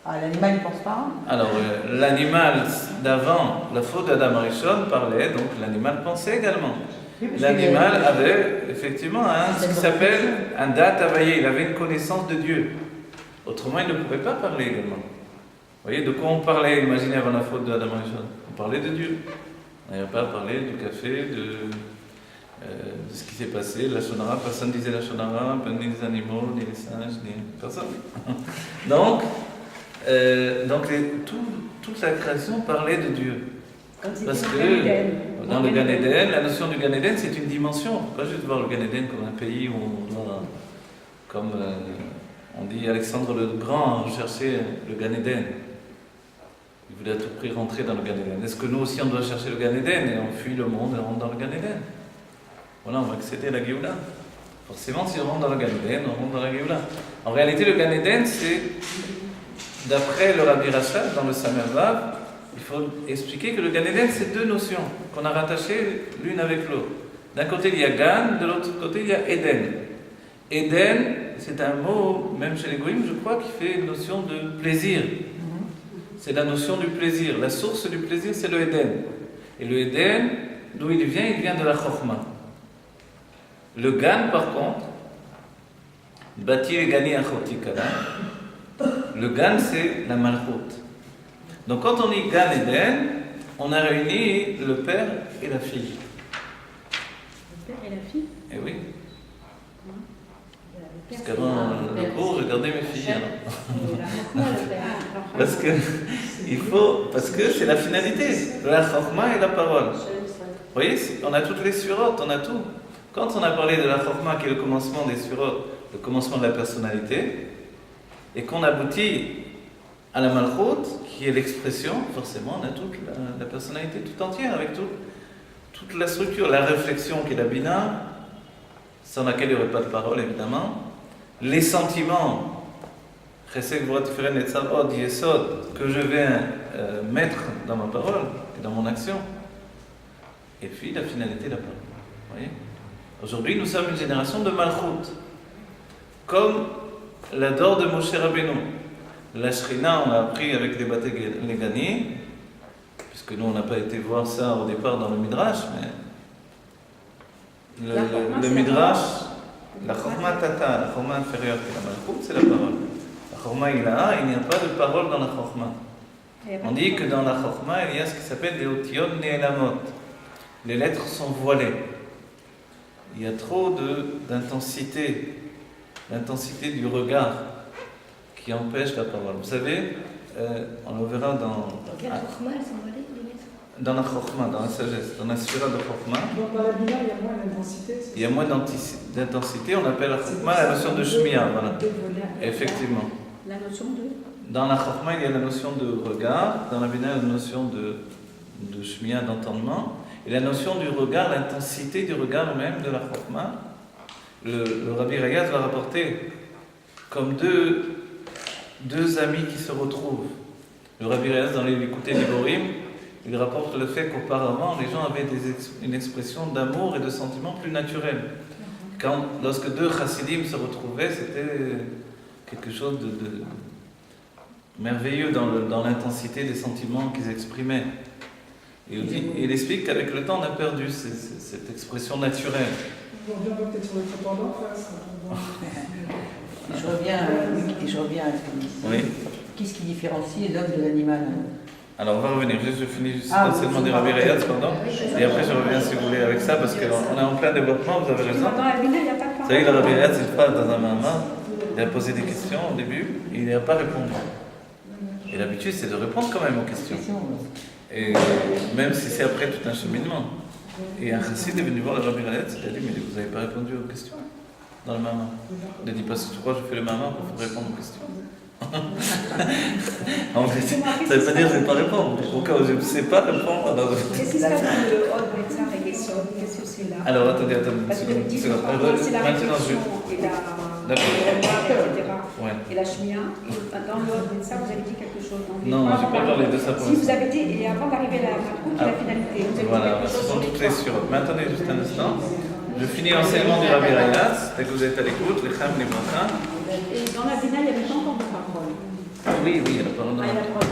Ah, l'animal, il pense pas? Alors l'animal d'avant, la faute d'Adam Arishon parlait, donc l'animal pensait également. L'animal avait effectivement ce qui s'appelle un dat availlé, il avait une connaissance de Dieu. Autrement, il ne pouvait pas parler également. Vous voyez, de quoi on parlait, imaginez avant la faute d'Adam Arishon? On parlait de Dieu. On n'avait pas parlé du café, de ce qui s'est passé, la shonara, personne ne disait la shonara, ni les animaux, ni les singes, ni personne. Donc toute la création parlait de Dieu. Parce que dans le Gan Eden, la notion du Gan Eden, c'est une dimension. Pas juste voir le Gan Eden comme un pays où on doit, comme on dit Alexandre le Grand, rechercher le Gan Eden. Il voulait à tout prix rentrer dans le Gan Eden. Est-ce que nous aussi on doit chercher le Gan Eden et on fuit le monde et on rentre dans le Gan Eden? Voilà, on va accéder à la Géoula. Forcément, si on rentre dans le Gan Eden, on rentre dans la Géoula. En réalité, le Gan Eden, c'est, d'après le Rabbi Rachab, dans le Samer Vav, il faut expliquer que le Gan Eden, c'est deux notions qu'on a rattachées l'une avec l'autre. D'un côté, il y a Gan, de l'autre côté, il y a Eden. Eden, c'est un mot, même chez les Goïms, je crois, qui fait une notion de plaisir. C'est la notion du plaisir. La source du plaisir, c'est le Eden. Et le Eden, d'où il vient de la Chokhmah. Le Gan, par contre, Bati le Gani Achotikala. Le Gan, c'est la Malchut. Donc quand on dit Gan Eden, on a réuni le père et la fille. Le père et la fille? Eh oui. Parce qu'avant le cours, je regardais mes filles. Parce que c'est la finalité. La Chokhmah et la parole. Vous voyez, on a toutes les surotes, on a tout. Quand on a parlé de la Chokhmah, qui est le commencement des surotes, le commencement de la personnalité, et qu'on aboutit à la Malchut, qui est l'expression, forcément, on a toute la personnalité tout entière, avec toute la structure, la réflexion qui est la Bina, sans laquelle il n'y aurait pas de parole, évidemment, les sentiments, que je vais mettre dans ma parole et dans mon action, et puis la finalité de la parole. Vous voyez? Aujourd'hui, nous sommes une génération de Malchut, comme la Dor de Moshe Rabbeinu. La Shrina, on l'a appris avec les Baté Legani, puisque nous, on n'a pas été voir ça au départ dans le Midrash, mais le Midrash, La chorma tata, la chorma inférieure qui est la malchoute, c'est la parole. La chorma ilaha, il n'y a pas de parole dans la chorma. On dit que dans la chorma, il y a ce qui s'appelle les otiot ne'elamot. Les lettres sont voilées. Il y a trop d'intensité, l'intensité du regard qui empêche la parole. Vous savez, on le verra dans la chorma, dans la sagesse, dans la sphira de chorma. Donc dans la bina, il y a moins d'intensité. Il y a moins d'intensité, on appelle la chorma la notion de shmiya. Voilà. Effectivement. La notion de... Dans la chorma, il y a la notion de regard, dans la bina, il y a la notion de shmiya, d'entendement. Et la notion du regard, l'intensité du regard même de la chorma, le Rabbi Rayaz va rapporter comme deux amis qui se retrouvent. Le Rabbi Rayaz, dans les Likutei Diborim, il rapporte le fait qu'auparavant, les gens avaient une expression d'amour et de sentiment plus naturelle. Lorsque deux chassidim se retrouvaient, c'était quelque chose de merveilleux dans l'intensité des sentiments qu'ils exprimaient. Et il explique qu'avec le temps, on a perdu cette expression naturelle. On revient peut-être sur le traitement d'enfance. Je reviens à ce que dit. Oui. Qu'est-ce qui différencie l'homme de l'animal? Alors on va revenir, je finis juste l'enseignement des Rabbi Rayaz, pardon, et après je reviens si vous voulez avec ça, parce qu'on est en plein développement, vous avez raison. Dans la bina, il n'y a pas de parole. Vous savez que le Rabbi Rayaz, une fois dans un mamar, il a posé des questions au début, et il n'a pas répondu. Et l'habitude, c'est de répondre quand même aux questions. Et même si c'est après tout un cheminement. Et un chassid est venu voir le Rabbi Rayaz, il a dit, mais vous n'avez pas répondu aux questions dans le mamar. Il a dit, parce que tu crois que je fais le mamar pour répondre aux questions. En fait, ça ne veut pas dire que je ne vais pas répondre. Au cas où je ne sais pas répondre. Qu'est-ce qui se passe dans le Hod Betzar et les Sod? Qu'est-ce que c'est là? Alors attendez Parce que une dit seconde. c'est la Maintenant, réflexion et la regard, etc. Ouais. Et la shmiya. Dans le Hod Betzar, vous avez dit quelque chose. Non, je n'ai pas parlé de ça pour Si vous avez dit, et avant d'arriver à la malchoute, la finalité, vous avez voilà, dit quelque ce chose sont sur les toutes les trois. sur. Mais attendez juste un instant. Je finis l'enseignement du Rabbi Rayaz, dès que vous êtes à l'écoute, les Cham, les Bracha. Et dans la bina, il n'y avait pas encore de parole. Oui, la parole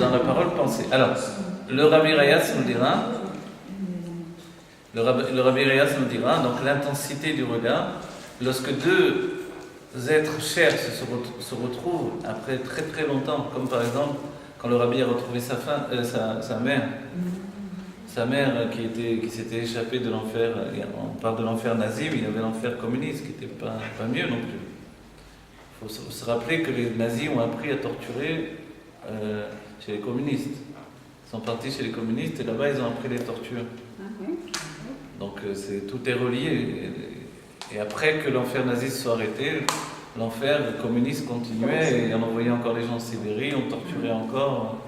dans la parole pensée. Alors, le Rabbi Rayaz nous dira, le Rabbi Rayaz nous dira, donc l'intensité du regard, lorsque deux êtres chers se retrouvent après très très longtemps, comme par exemple quand le Rabbi a retrouvé sa mère. Sa mère qui s'était échappée de l'enfer, on parle de l'enfer nazi, mais il y avait l'enfer communiste qui n'était pas mieux non plus. Il faut se rappeler que les nazis ont appris à torturer chez les communistes. Ils sont partis chez les communistes et là-bas ils ont appris les tortures. Donc tout est relié. Et après que l'enfer nazi se soit arrêté, l'enfer communiste continuait et on envoyait encore les gens en Sibérie, on torturait encore.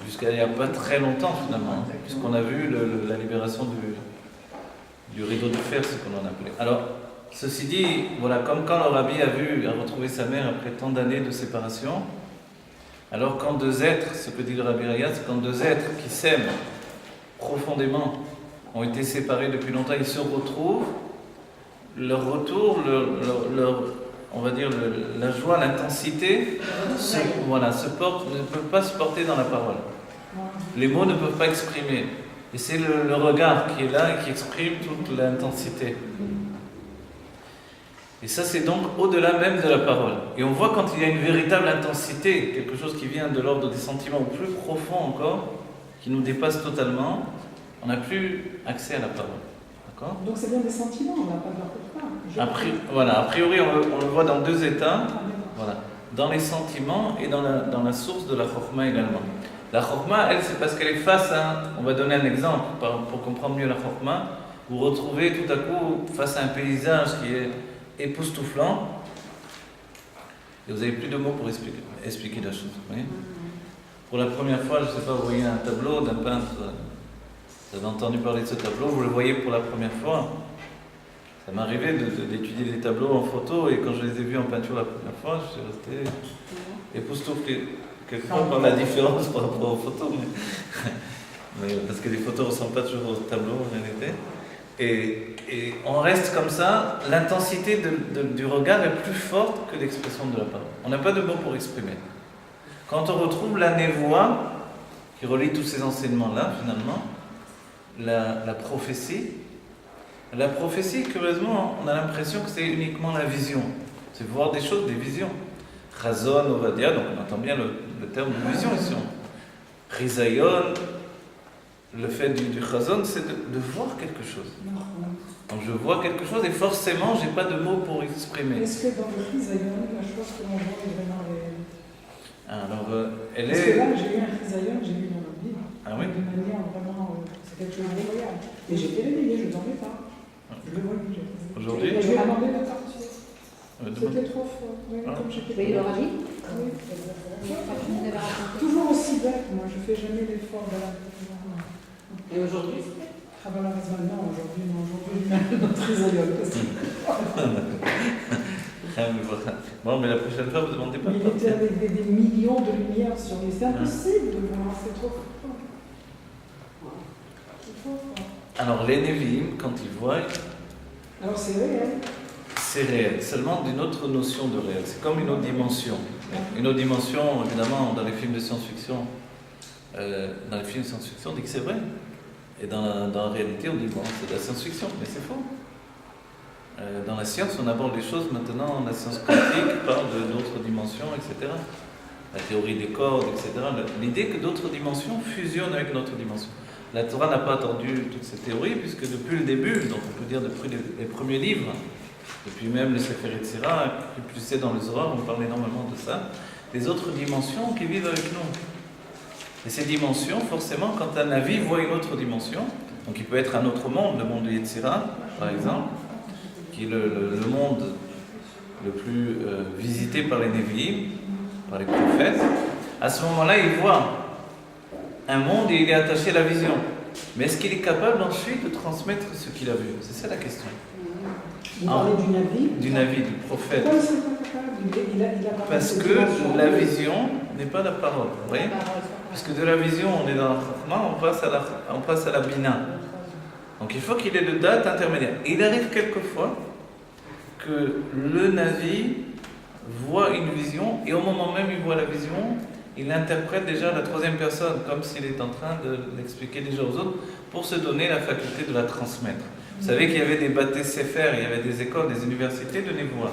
Jusqu'à il n'y a pas très longtemps finalement, puisqu'on a vu la libération du rideau de fer, ce qu'on en appelait. Alors, ceci dit, voilà, comme quand le Rabbi a retrouvé sa mère après tant d'années de séparation, alors quand deux êtres, ce que dit le Rabbi Rayaz, quand deux êtres qui s'aiment profondément ont été séparés depuis longtemps, ils se retrouvent, leur retour, on va dire la joie, l'intensité, ne peut pas se porter dans la parole. Les mots ne peuvent pas exprimer. Et c'est le regard qui est là et qui exprime toute l'intensité. Et ça, c'est donc au-delà même de la parole. Et on voit quand il y a une véritable intensité, quelque chose qui vient de l'ordre des sentiments plus profonds encore, qui nous dépasse totalement, on n'a plus accès à la parole. D'accord ? Donc c'est bien des sentiments, on n'a pas de leur A priori, on le voit dans deux états, voilà, dans les sentiments et dans la source de la chorma également. La chorma, elle, c'est parce qu'elle est face à, on va donner un exemple pour comprendre mieux la chorma, vous retrouvez tout à coup face à un paysage qui est époustouflant, et vous n'avez plus de mots pour expliquer la chose. Vous voyez ? Pour la première fois, je ne sais pas, vous voyez un tableau d'un peintre, vous avez entendu parler de ce tableau, vous le voyez pour la première fois. Ça m'est arrivé d'étudier des tableaux en photo, et quand je les ai vus en peinture la première fois, je suis resté époustouflé. Quelquefois par la différence par rapport aux photos, mais parce que les photos ne ressemblent pas toujours au tableau en réalité. Et on reste comme ça, l'intensité du regard est plus forte que l'expression de la parole. On n'a pas de mots pour exprimer. Quand on retrouve la névoie, qui relie tous ces enseignements-là finalement, la prophétie, La prophétie, curieusement, on a l'impression que c'est uniquement la vision. C'est voir des choses, des visions. Chazon, Ovadia, donc on entend bien le terme de vision ici. Rizayon, le fait du chazon, c'est de voir quelque chose. Donc je vois quelque chose et forcément, j'ai pas de mots pour exprimer. Est-ce que dans le chrysaïon, la chose que l'on voit est vraiment réelle? Alors, elle Parce que est... là, j'ai eu un chrysaïon, j'ai lu dans le Bible. Ah oui? De manière vraiment, c'est quelque chose d'incroyable. Et j'ai été réveillée, je ne t'en vais pas. Je le vois. Aujourd'hui? Je vais demander de partir. Demain. C'était trop fort. Oui, Ah. comme j'étais. Oui, le ravi. Oui. Vous avez raconté. Toujours aussi bête, moi, je ne fais jamais l'effort de la. Et aujourd'hui Ah ben là, non, aujourd'hui, notre chrysaïon. Bon, mais la prochaine fois, vous demandez pas. Il était avec des millions de lumières sur lui. C'est impossible de voir, c'est trop fort. C'est trop fort. Alors, les Nevi'im, quand ils voient, Alors c'est réel. c'est réel, seulement d'une autre notion de réel. C'est comme une autre dimension. Une autre dimension, évidemment, dans les films de science-fiction, on dit que c'est vrai. Et dans la réalité, on dit bon, c'est de la science-fiction, mais c'est faux. Dans la science, on aborde les choses maintenant, la science quantique parle d'autres dimensions, etc. La théorie des cordes, etc. L'idée que d'autres dimensions fusionnent avec notre dimension. La Torah n'a pas attendu toutes ces théories, puisque depuis le début, donc on peut dire depuis les premiers livres, depuis même le Sefer Yetzirah, et plus c'est dans le Zohar, on parle énormément de ça, des autres dimensions qui vivent avec nous. Et ces dimensions, forcément, quand un Navi voit une autre dimension, donc il peut être un autre monde, le monde de Yetzirah, par exemple, qui est le monde le plus visité par les Nevi'im, par les prophètes, à ce moment-là, il voit un monde et il est attaché à la vision. Mais est-ce qu'il est capable ensuite de transmettre ce qu'il a vu? C'est ça la question. Vous parlez du Navi. Du Navi, du prophète. Pourquoi ils sont pas capables? Il a pas Parce cette que dimension. la vision n'est pas la parole. Vous voyez? Parce que de la vision, on est dans le Chachma, on passe à la Bina. Donc il faut qu'il ait le date intermédiaire. Et il arrive quelquefois que le Navi voit une vision et au moment même où il voit la vision, il interprète déjà à la troisième personne, comme s'il est en train de l'expliquer déjà aux autres, pour se donner la faculté de la transmettre. Vous savez qu'il y avait des bâtés Sefer, il y avait des écoles, des universités de Névoie.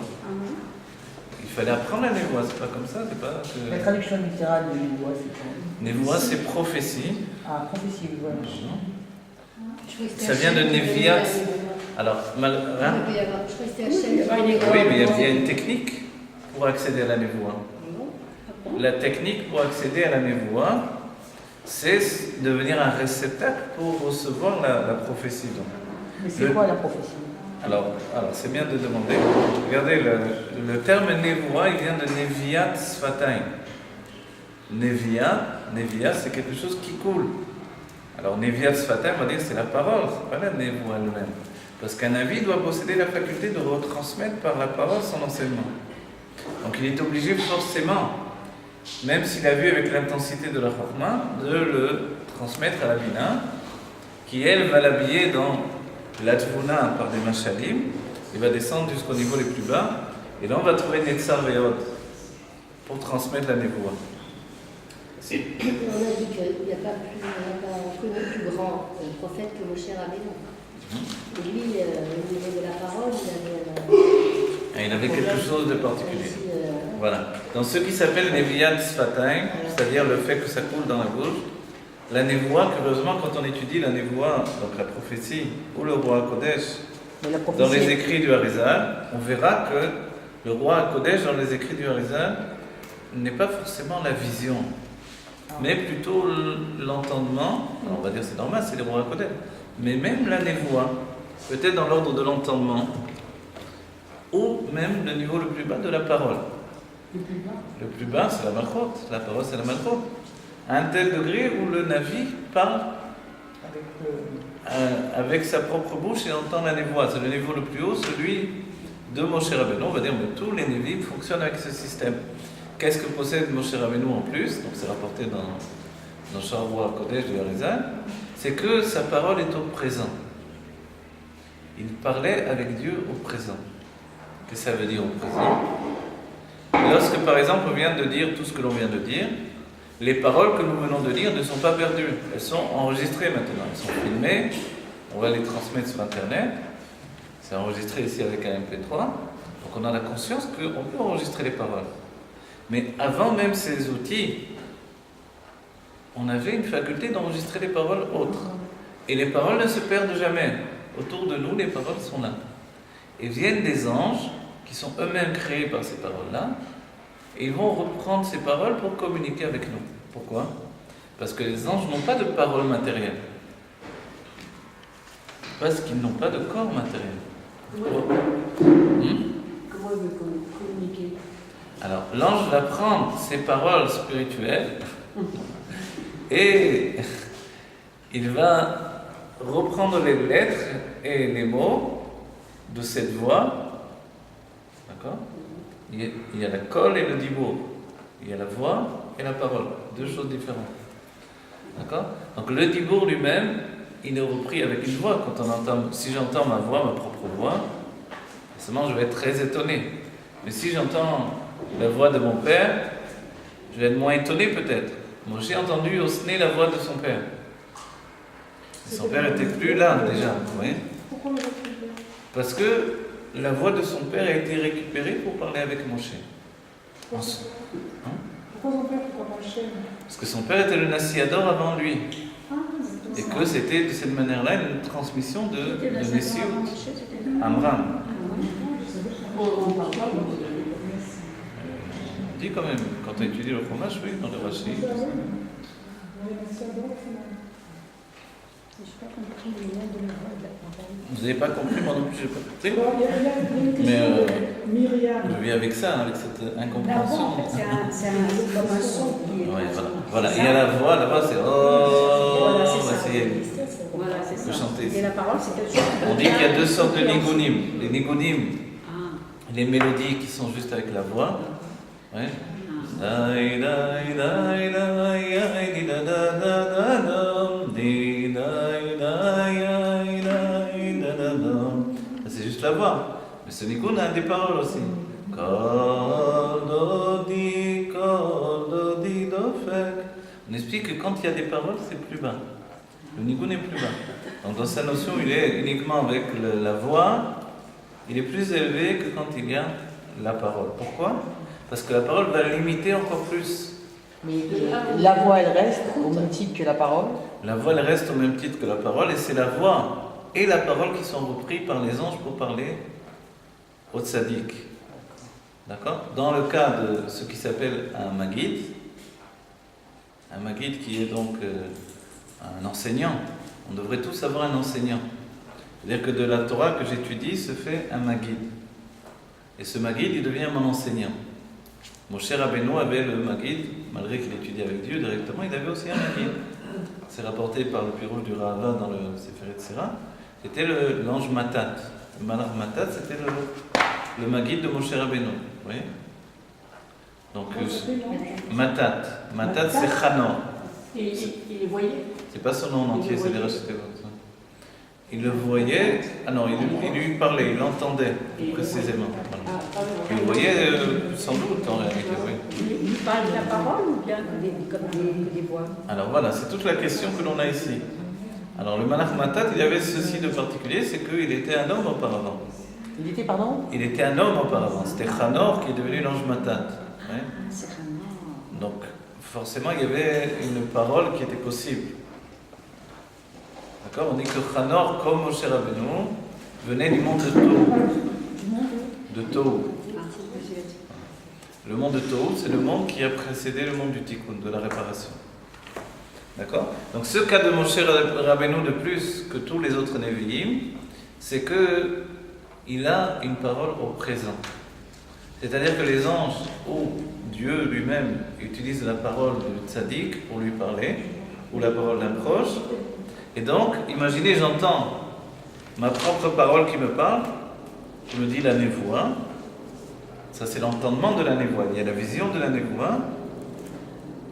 Il fallait apprendre la Névoie, c'est pas comme ça, c'est pas que... La traduction littérale de Névoie, c'est quoi? Névoie, c'est prophétie. Ah, prophétie, voilà. Ça vient de Neviat. Alors, hein? Oui, mais il y a une technique pour accéder à la Névoie. La technique pour accéder à la Névoie, c'est devenir un réceptacle pour recevoir la prophétie. Donc. Mais c'est quoi la prophétie? Alors c'est bien de demander. Regardez, le terme Névoie, il vient de Neviat Sfataim. Neviat, c'est quelque chose qui coule. Alors Neviat Sfataim, on va dire c'est la parole, c'est pas la Névoie elle-même. Parce qu'un Navi doit posséder la faculté de retransmettre par la parole son enseignement. Donc il est obligé forcément, même s'il a vu avec l'intensité de la Chachma, de le transmettre à la Bina, qui elle va l'habiller dans la Tvuna par des Mashalim, il va descendre jusqu'au niveau les plus bas, et là on va trouver Netzar Ve'od pour transmettre la Névoie. On a dit qu'il n'y a pas connu plus grand prophète que Moshe Rabbeinu. Et lui, au niveau de la parole, Il avait quelque chose de particulier. Voilà. Dans ce qui s'appelle Neviat Sfataim, c'est-à-dire le fait que ça coule dans la bouche, la Névoie, curieusement, quand on étudie la Névoie, donc la prophétie, ou le roi Kodesh, dans les écrits du Harizal, on verra que le roi Kodesh, dans les écrits du Harizal, n'est pas forcément la vision, mais plutôt l'entendement. Alors on va dire c'est normal, c'est le roi Kodesh, mais même la Névoie, peut-être dans l'ordre de l'entendement, ou même le niveau le plus bas de la parole. Le plus bas, c'est la Malchot. La parole, c'est la Malchot. À un tel degré où le Navi parle avec sa propre bouche et entend la Névoie. C'est le niveau le plus haut, celui de Moshe Rabbeinu. On va dire que tous les Névis fonctionnent avec ce système. Qu'est-ce que possède Moshe Rabbeinu en plus? Donc c'est rapporté dans Sharwa Kodesh du Harizal. C'est que sa parole est au présent. Il parlait avec Dieu au présent. Qu'est-ce que ça veut dire au présent? Lorsque par exemple on vient de dire tout ce que l'on vient de dire, les paroles que nous venons de dire ne sont pas perdues. Elles sont enregistrées maintenant, elles sont filmées, on va les transmettre sur internet. C'est enregistré ici avec un MP3. Donc on a la conscience qu'on peut enregistrer les paroles. Mais avant même ces outils, on avait une faculté d'enregistrer les paroles autres. Et les paroles ne se perdent jamais. Autour de nous, les paroles sont là. Et viennent des anges qui sont eux-mêmes créés par ces paroles-là. Et ils vont reprendre ces paroles pour communiquer avec nous. Pourquoi ? Parce que les anges n'ont pas de paroles matérielles. Parce qu'ils n'ont pas de corps matériel. Comment il veut communiquer? Alors, l'ange va prendre ces paroles spirituelles et il va reprendre les lettres et les mots de cette voix. D'accord ? Il y a la colle et le dibour. Il y a la voix et la parole. Deux choses différentes. D'accord ? Donc, le dibour lui-même, il est repris avec une voix. Quand on entend, si j'entends ma voix, ma propre voix, forcément, je vais être très étonné. Mais si j'entends la voix de mon père, je vais être moins étonné peut-être. Moi, j'ai entendu au nez la voix de son père. Et son père n'était plus là déjà, vous voyez ? Pourquoi on le récupère? Parce que la voix de son père a été récupérée pour parler avec Moshe. Pourquoi son père, pourquoi pas Hachem? Parce que son père était le Nassiador avant lui. Ah, Et que c'était de cette manière-là une transmission de Messiou, Amram. On parle pas On dit quand même, quand tu étudies le fromage, oui, dans le Rashi. Je n'ai pas compris le lien de la voix de la parole. Vous n'avez pas compris, moi non plus, je n'ai pas compris. Alors, il y a une Mais question. Myriam. je vis avec ça, avec cette La voix, incompréhension. en fait, c'est comme un son qui est. Ouais, voilà. Il y a la voix c'est oh, Voilà, on c'est va ça. essayer Voilà, c'est de ça. chanter. Et la parole, c'est quelque chose. On dit qu'il y a deux sortes de nigonim. Les nigonim, Ah. les mélodies qui sont juste avec la voix. Ouais. Ça, c'est juste la voix. Mais ce nigoun a des paroles aussi. On explique que quand il y a des paroles, c'est plus bas. Le nigoun est plus bas. Donc dans sa notion, il est uniquement avec la voix, il est plus élevé que quand il y a la parole. Pourquoi ? Parce que la parole va limiter encore plus. Mais la voix, elle reste au même titre que la parole. La voix, elle reste au même titre que la parole, et c'est la voix et la parole qui sont repris par les anges pour parler au tzaddik. D'accord ? Dans le cas de ce qui s'appelle un maguid qui est donc un enseignant. On devrait tous avoir un enseignant. C'est-à-dire que de la Torah que j'étudie se fait un maguid. Et ce maguid, il devient mon enseignant. Moshe Rabbeinu avait le maguid, malgré qu'il étudiait avec Dieu directement, il avait aussi un maguid. C'est rapporté par le Pirouche du Rava dans le Sefer Yetzirah. C'était l'ange Matat. Le malach Matat, c'était le maguid de Moshe Rabbeinu. Vous voyez ? Donc, Matat. Matat, c'est Chanor. Et il les voyait? C'est pas son nom entier, c'est des rachetés. Il le voyait, non, il lui parlait, il l'entendait précisément. Voilà. Il le voyait sans doute en réalité, oui. Il parle de la parole ou bien que des voix? Alors voilà, c'est toute la question que l'on a ici. Alors le Malach Matat, il avait ceci de particulier, c'est qu'il était un homme auparavant. Il était, pardon? Il était un homme auparavant, c'était Chanor qui est devenu l'ange Matat. Ouais. C'est Chanor. Donc forcément, il y avait une parole qui était possible. D'accord ? On dit que Chanor, comme Moshe Rabbeinu, venait du monde de Tohu. De Tohu. Le monde de Tohu, c'est le monde qui a précédé le monde du Tikkun, de la réparation. D'accord ? Donc ce cas de Moshe Rabbeinu de plus que tous les autres Nevi'im, c'est que il a une parole au présent. C'est-à-dire que les anges ou Dieu lui-même utilise la parole du tzaddik pour lui parler, ou la parole d'un proche. Et donc, imaginez, j'entends ma propre parole qui me parle, je me dis la névoie, ça c'est l'entendement de la névoie, il y a la vision de la névoie,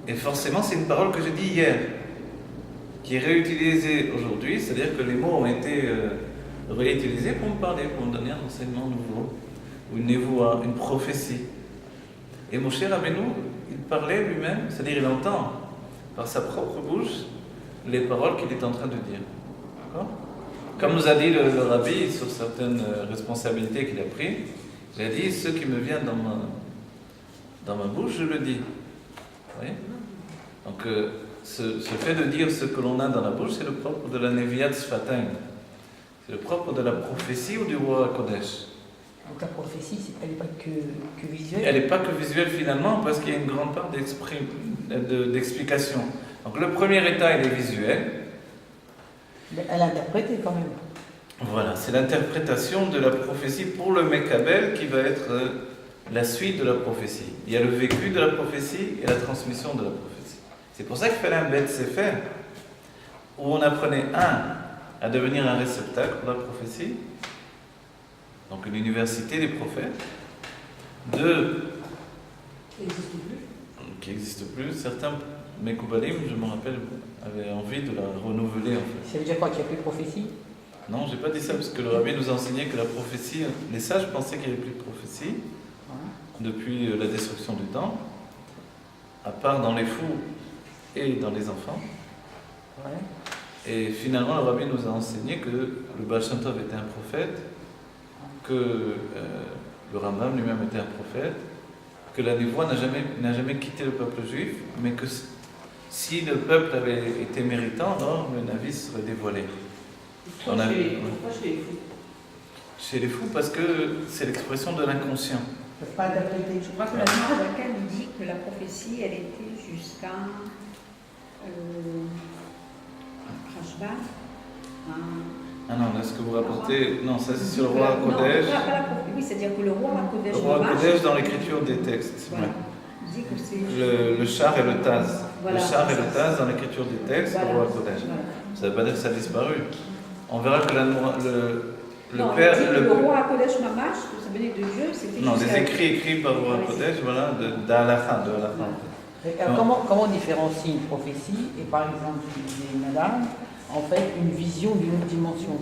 et forcément c'est une parole que j'ai dit hier, qui est réutilisée aujourd'hui, c'est-à-dire que les mots ont été réutilisés pour me parler, pour me donner un enseignement nouveau, ou une névoie, une prophétie. Et Moshe Rabbeinu, il parlait lui-même, c'est-à-dire il entend par sa propre bouche les paroles qu'il est en train de dire. D'accord ? Comme nous a dit le rabbi sur certaines responsabilités qu'il a prises, il a dit ce qui me vient dans ma bouche, je le dis. Vous voyez? Donc ce fait de dire ce que l'on a dans la bouche, c'est le propre de la Neviat Sfatayim. C'est le propre de la prophétie ou du roi Kodesh. Donc la prophétie, elle n'est pas que visuelle. Elle n'est pas que visuelle finalement, parce qu'il y a une grande part d'explication. Donc le premier état, il est visuel. Mais elle a interprété quand même. Voilà, c'est l'interprétation de la prophétie pour le Mekabel qui va être la suite de la prophétie. Il y a le vécu de la prophétie et la transmission de la prophétie. C'est pour ça qu'il fallait un Bet Sefer, où on apprenait à devenir un réceptacle pour la prophétie, donc une université des prophètes, qui n'existe plus. Certains Mekoubalim, je me rappelle, avaient envie de la renouveler en fait. Ça veut dire quoi, qu'il n'y a plus de prophétie? Non, j'ai pas dit ça parce que le rabbi nous a enseigné que la prophétie, les sages pensaient qu'il n'y avait plus de prophétie depuis la destruction du temple, à part dans les fous et dans les enfants. Ouais. Et finalement, le rabbi nous a enseigné que le Baal Shem Tov était un prophète, que le Rambam lui-même était un prophète, que la Névoie n'a jamais quitté le peuple juif, mais que si le peuple avait été méritant, alors le Navi serait dévoilé. Pourquoi chez les fous? Chez les fous, parce que c'est l'expression de l'inconscient. Ils ne peuvent pas interpréter. Je crois que la Gemara nous dit que la prophétie, elle était jusqu'à Rashba. Ah non, est-ce que vous rapportez... Non, ça c'est sur le roi Kodesh. Oui, c'est-à-dire que le roi Kodesh. Le roi Kodesh dans l'écriture des textes. Voilà. Ouais. Dit que c'est... Le char et le taz. Voilà, le char et ça, le taz dans l'écriture des textes, voilà, le roi Kodesh. voilà. Ça ne veut pas dire que ça a disparu. On verra que le non, père... le roi Kodesh Mamash, que ça venait de Dieu, c'était... Non, des écrits par le roi Kodesh, voilà, d'Alacha. Comment on différencie une prophétie et par exemple, tu disais madame, en fait une vision d'une autre dimension?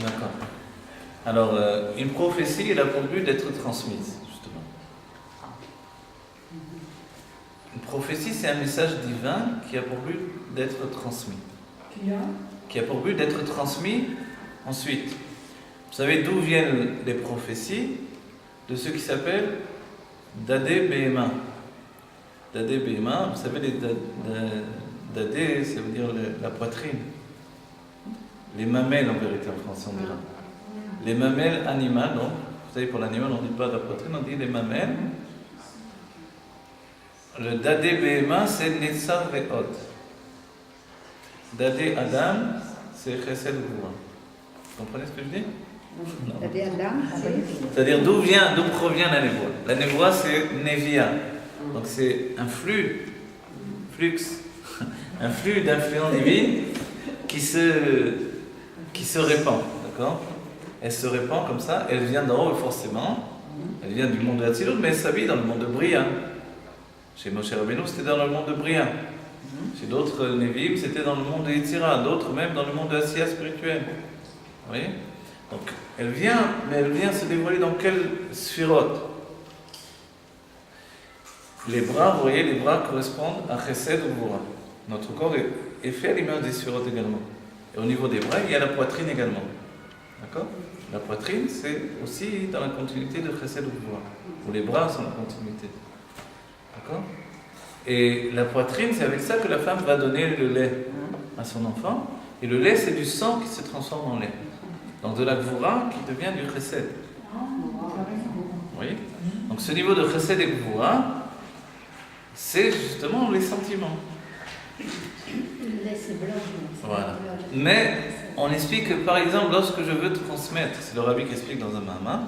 D'accord. Alors, une prophétie, elle a pour but d'être transmise, justement. Une prophétie, c'est un message divin qui a pour but d'être transmis. Qui a pour but d'être transmis ensuite. Vous savez d'où viennent les prophéties? De ce qui s'appelle Dadé Behema. Dadé Behema, vous savez, Dadé, ça veut dire la poitrine. Les mamelles, en vérité, en français, on dira. Les mamelles animales, donc, vous savez, pour l'animal, on ne dit pas la poitrine, on dit les mamelles. Le Dadé Behema, c'est Netsar Ve'od. Dadé Adam, c'est Chesed Gvura. Vous comprenez ce que je dis? Non. Dadé Adam, C'est-à-dire d'où provient la névoie. La névoie, c'est Nevia. Donc c'est un flux d'influence divine qui se répand, d'accord? Elle se répand comme ça, elle vient d'en haut forcément, elle vient du monde de Hatzilut, mais elle s'habille dans le monde de Bria. Chez Moshe Rabbeinu, c'était dans le monde de Bria. Chez d'autres Nevi'im, c'était dans le monde de Yetzira, d'autres même dans le monde de Asiya spirituel. Vous voyez? Donc elle vient, mais elle vient se dévoiler dans quelle sphirote? Les bras, vous voyez, les bras correspondent à Chesed ou Gvura. Notre corps est fait à l'image des sphirotes également. Et au niveau des bras, il y a la poitrine également. D'accord? La poitrine, c'est aussi dans la continuité de Chesed ou Gvura. Ou les bras sont la continuité. D'accord? Et la poitrine, c'est avec ça que la femme va donner le lait à son enfant. Et le lait, c'est du sang qui se transforme en lait. Donc de la Gvura qui devient du Chesed. Vous voyez? Donc ce niveau de Chesed et Gvura, c'est justement les sentiments. Le lait, c'est blanc. Voilà. Mais on explique que, par exemple, lorsque je veux transmettre, c'est le rabbi qui explique dans un Mahama,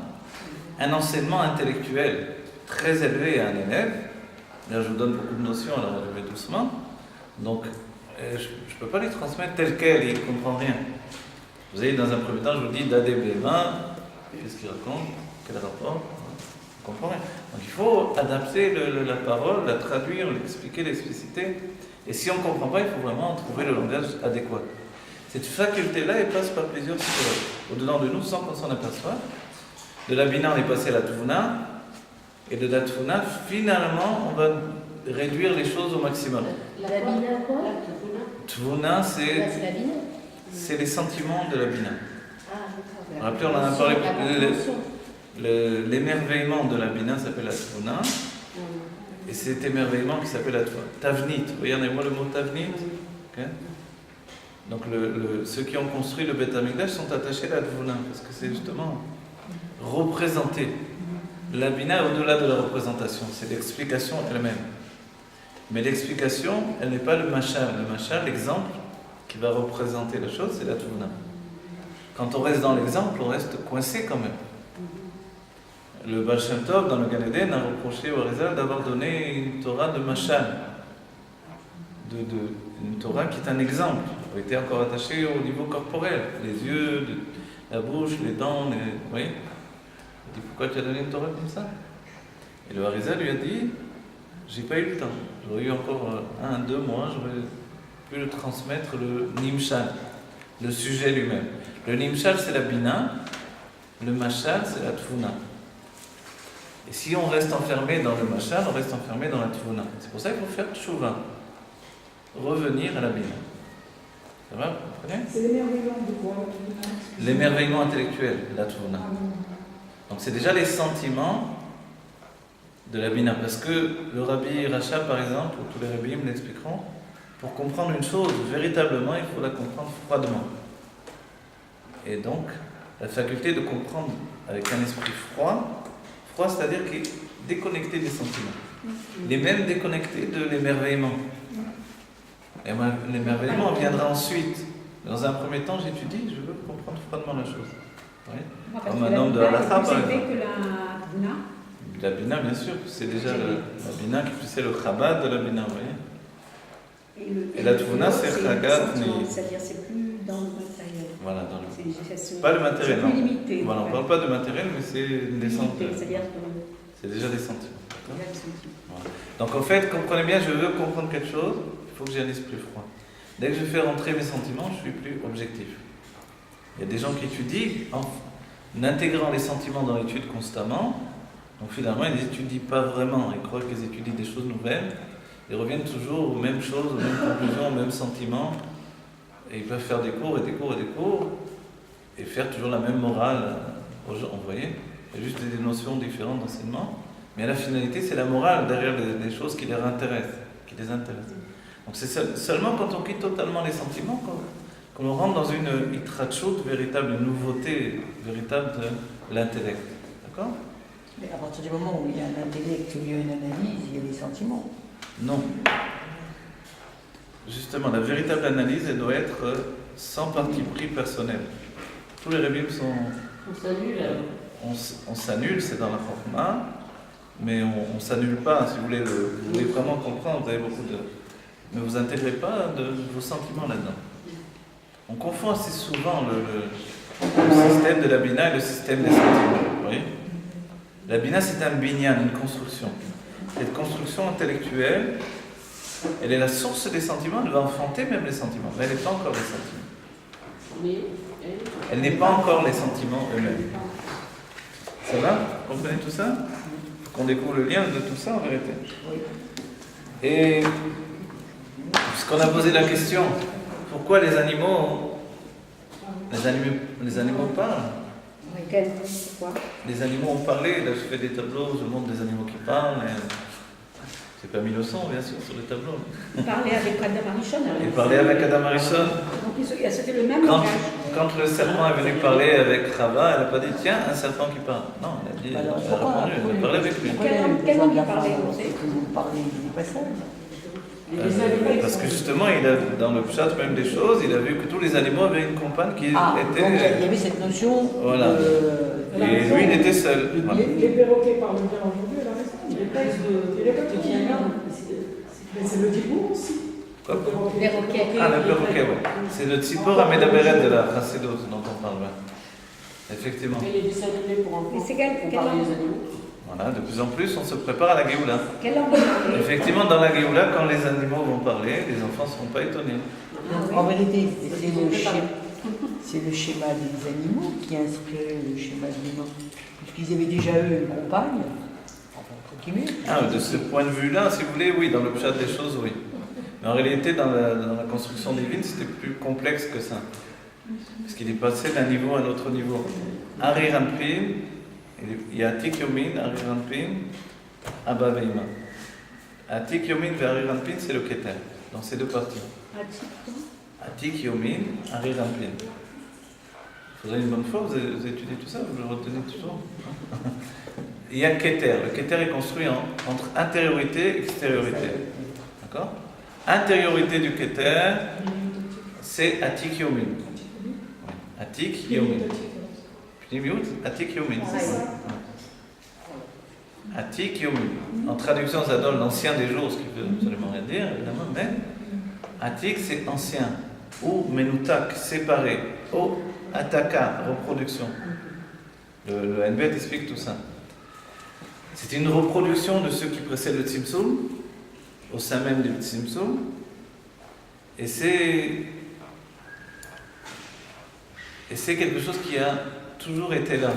un enseignement intellectuel très élevé à un élève, là je vous donne beaucoup de notions, alors je vais doucement, donc je ne peux pas lui transmettre tel quel, il ne comprend rien. Vous voyez, dans un premier temps, je vous dis Dadé Behema, qu'est-ce qu'il raconte, quel rapport, on ne comprend rien. Donc il faut adapter la parole, la traduire, l'expliquer, l'expliciter. Et si on ne comprend pas, il faut vraiment trouver le langage adéquat. Cette faculté-là, elle passe par plusieurs psychologues. Au-dedans de nous, sans qu'on s'en aperçoive. De la Bina, on est passé à la Tvuna. Et de la Tvuna, finalement, on va réduire les choses au maximum. La Bina, quoi? Tvuna, c'est... C'est la Bina. c'est les sentiments de la Bina. Ah, d'accord. Rappelez, on en a parlé. La compréhension. L'émerveillement de la Bina s'appelle la Tvuna, et c'est cet émerveillement qui s'appelle la Tavnit. Regardez-moi le mot Tavnit. Ok. Donc ceux qui ont construit le Beth Amikdash sont attachés à la Tvuna, parce que c'est justement représenter. La Bina au-delà de la représentation, c'est l'explication elle-même. Mais l'explication, elle n'est pas le machal. Le machal, l'exemple qui va représenter la chose, c'est la Tvuna. Quand on reste dans l'exemple, on reste coincé quand même. Le Baal Shem Tov, dans le Gan Eden, a reproché au Arizal d'avoir donné une Torah de machal. Une Torah qui est un exemple. Elle était encore attachée au niveau corporel. Les yeux, la bouche, les dents, vous voyez. Il dit, pourquoi tu as donné une Torah comme ça? Et le Arizal lui a dit, j'ai pas eu le temps. J'aurais eu encore 1-2 mois, j'aurais pu le transmettre, le Nimshal, le sujet lui-même. Le Nimshal, c'est la Bina, le Mashal, c'est la Tvuna. Et si on reste enfermé dans le Mashal, on reste enfermé dans la Tvuna. C'est pour ça qu'il faut faire Tchouva, revenir à la Bina. Ça va, vous comprenez? C'est l'émerveillement de quoi? L'émerveillement intellectuel, la Tvuna. Donc c'est déjà les sentiments de la Bina. Parce que le Rabbi Racha, par exemple, ou tous les rabbis me l'expliqueront, pour comprendre une chose véritablement, il faut la comprendre froidement. Et donc, la faculté de comprendre avec un esprit froid, c'est-à-dire qui est déconnecté des sentiments. Les mêmes déconnectés de l'émerveillement. Et l'émerveillement viendra ensuite. Dans un premier temps, j'étudie, je veux comprendre froidement la chose. Oui. Comme un homme de halakha, par exemple. que la Bina. La Bina, bien sûr, c'est déjà la Bina qui c'est le Chabad de la Bina, vous voyez. Et la Tvuna, c'est Chagat, mais. C'est-à-dire, c'est plus dans le matériel. Voilà, dans le. C'est Pas le matériel, plus non. limité. Voilà, on ne parle pas de matériel, mais c'est des sentiments. C'est-à-dire C'est déjà des sentiments. qu'il y a le sentiment. Voilà. Donc en fait, comprenez bien, je veux comprendre quelque chose, il faut que j'ai un esprit froid. Dès que je fais rentrer mes sentiments, je suis plus objectif. Il y a des gens qui étudient en intégrant les sentiments dans l'étude constamment. Donc finalement, ils n'étudient pas vraiment. Ils croient qu'ils étudient des choses nouvelles. Ils reviennent toujours aux mêmes choses, aux mêmes conclusions, aux mêmes sentiments. Et ils peuvent faire des cours et des cours et des cours et faire toujours la même morale aux gens. Vous voyez, il y a juste des notions différentes d'enseignement. Mais la finalité, c'est la morale derrière les choses qui les intéressent. Donc c'est seulement quand on quitte totalement les sentiments qu'on rentre dans une itrachut véritable, une nouveauté véritable de l'intellect. D'accord? Mais à partir du moment où il y a un intellect, où il y a une analyse, il y a des sentiments. Non. Justement, la véritable analyse, elle doit être sans parti pris personnel. Tous les rébim sont... On s'annule. On s'annule, c'est dans la Chokma, mais on ne s'annule pas. Si vous voulez vraiment comprendre, vous avez beaucoup de... Ne vous intégrez pas de vos sentiments là-dedans. On confond assez souvent le système de la Bina et le système des sentiments. Vous voyez? La Bina, c'est un binyan, une construction. Cette construction intellectuelle, elle est la source des sentiments, elle va enfanter même les sentiments. Mais elle n'est pas encore les sentiments. Elle n'est pas encore les sentiments eux-mêmes. Ça va? Vous comprenez tout ça? Il faut qu'on découvre le lien de tout ça en vérité. Et puisqu'on a posé la question, pourquoi les animaux parlent? Pourquoi? Les animaux ont parlé, là je fais des tableaux, je montre des animaux qui parlent. C'est pas mis le son, bien sûr, sur les tableaux. Parler avec Adam Arishon. Il parlait avec Adam Arishon. Donc c'était le même langage. Quand le serpent est venu parler avec Chava, elle n'a pas dit tiens, un serpent qui parle. Non, elle a répondu, elle a parlé avec lui. Quelle langue il parlait? Vous parlez du passage. Parce que justement, dans le chat même des choses, il a vu que tous les animaux avaient une compagne qui était. Donc il y avait cette notion. Voilà. Et lui, il était seul. Voilà. Les perroquets parlent bien aujourd'hui, elle a raison. Les perroquets viennent là. C'est le Dibour aussi. Quoi? Les roquets. Ah, le perroquet, oui. C'est le Tzipor Amedaberet de la Chassidut dont on parle. Ouais. Effectivement. Et les dessins animés pour Mais c'est quelle parler langue? des animaux. Voilà, de plus en plus, on se prépare à la Géoula. Quelle langue il parlait? Effectivement, dans la Géoula, quand les animaux vont parler, les enfants ne seront pas étonnés. En vérité, c'est le schéma des animaux qui a inspiré le schéma de l'humain. Puisqu'ils avaient déjà eu une compagne, entre guillemets. Ah, de ce point de vue-là, si vous voulez, oui, dans le chat des choses, oui. Mais en réalité, dans la construction divine, c'était plus complexe que ça. Parce qu'il est passé d'un niveau à un autre niveau. Ari Ranpin, il y a Atik Yomin, Ari Ranpin, Abba Veima. Atik Yomin et Ari Ranpin, c'est le Keter, dans ces deux parties. Atik Yomin, Ari Ranpin. Il faudrait une bonne fois, vous étudiez tout ça, vous le retenez toujours. Il y a le Keter. Le Keter est construit entre intériorité et extériorité. D'accord? Intériorité du Keter, c'est Atik Yomin. Atik Yomin. Atik Yomin. Atik Yomin. En traduction, ça donne l'ancien des jours, ce qui veut absolument rien dire, évidemment, mais Atik, c'est ancien. Ou Menutak, séparé. Ou Ataka, reproduction. Le NBet explique tout ça. C'est une reproduction de ce qui précède le Tzimtzum, au sein même du Tzimtzum, et c'est quelque chose qui a toujours été là.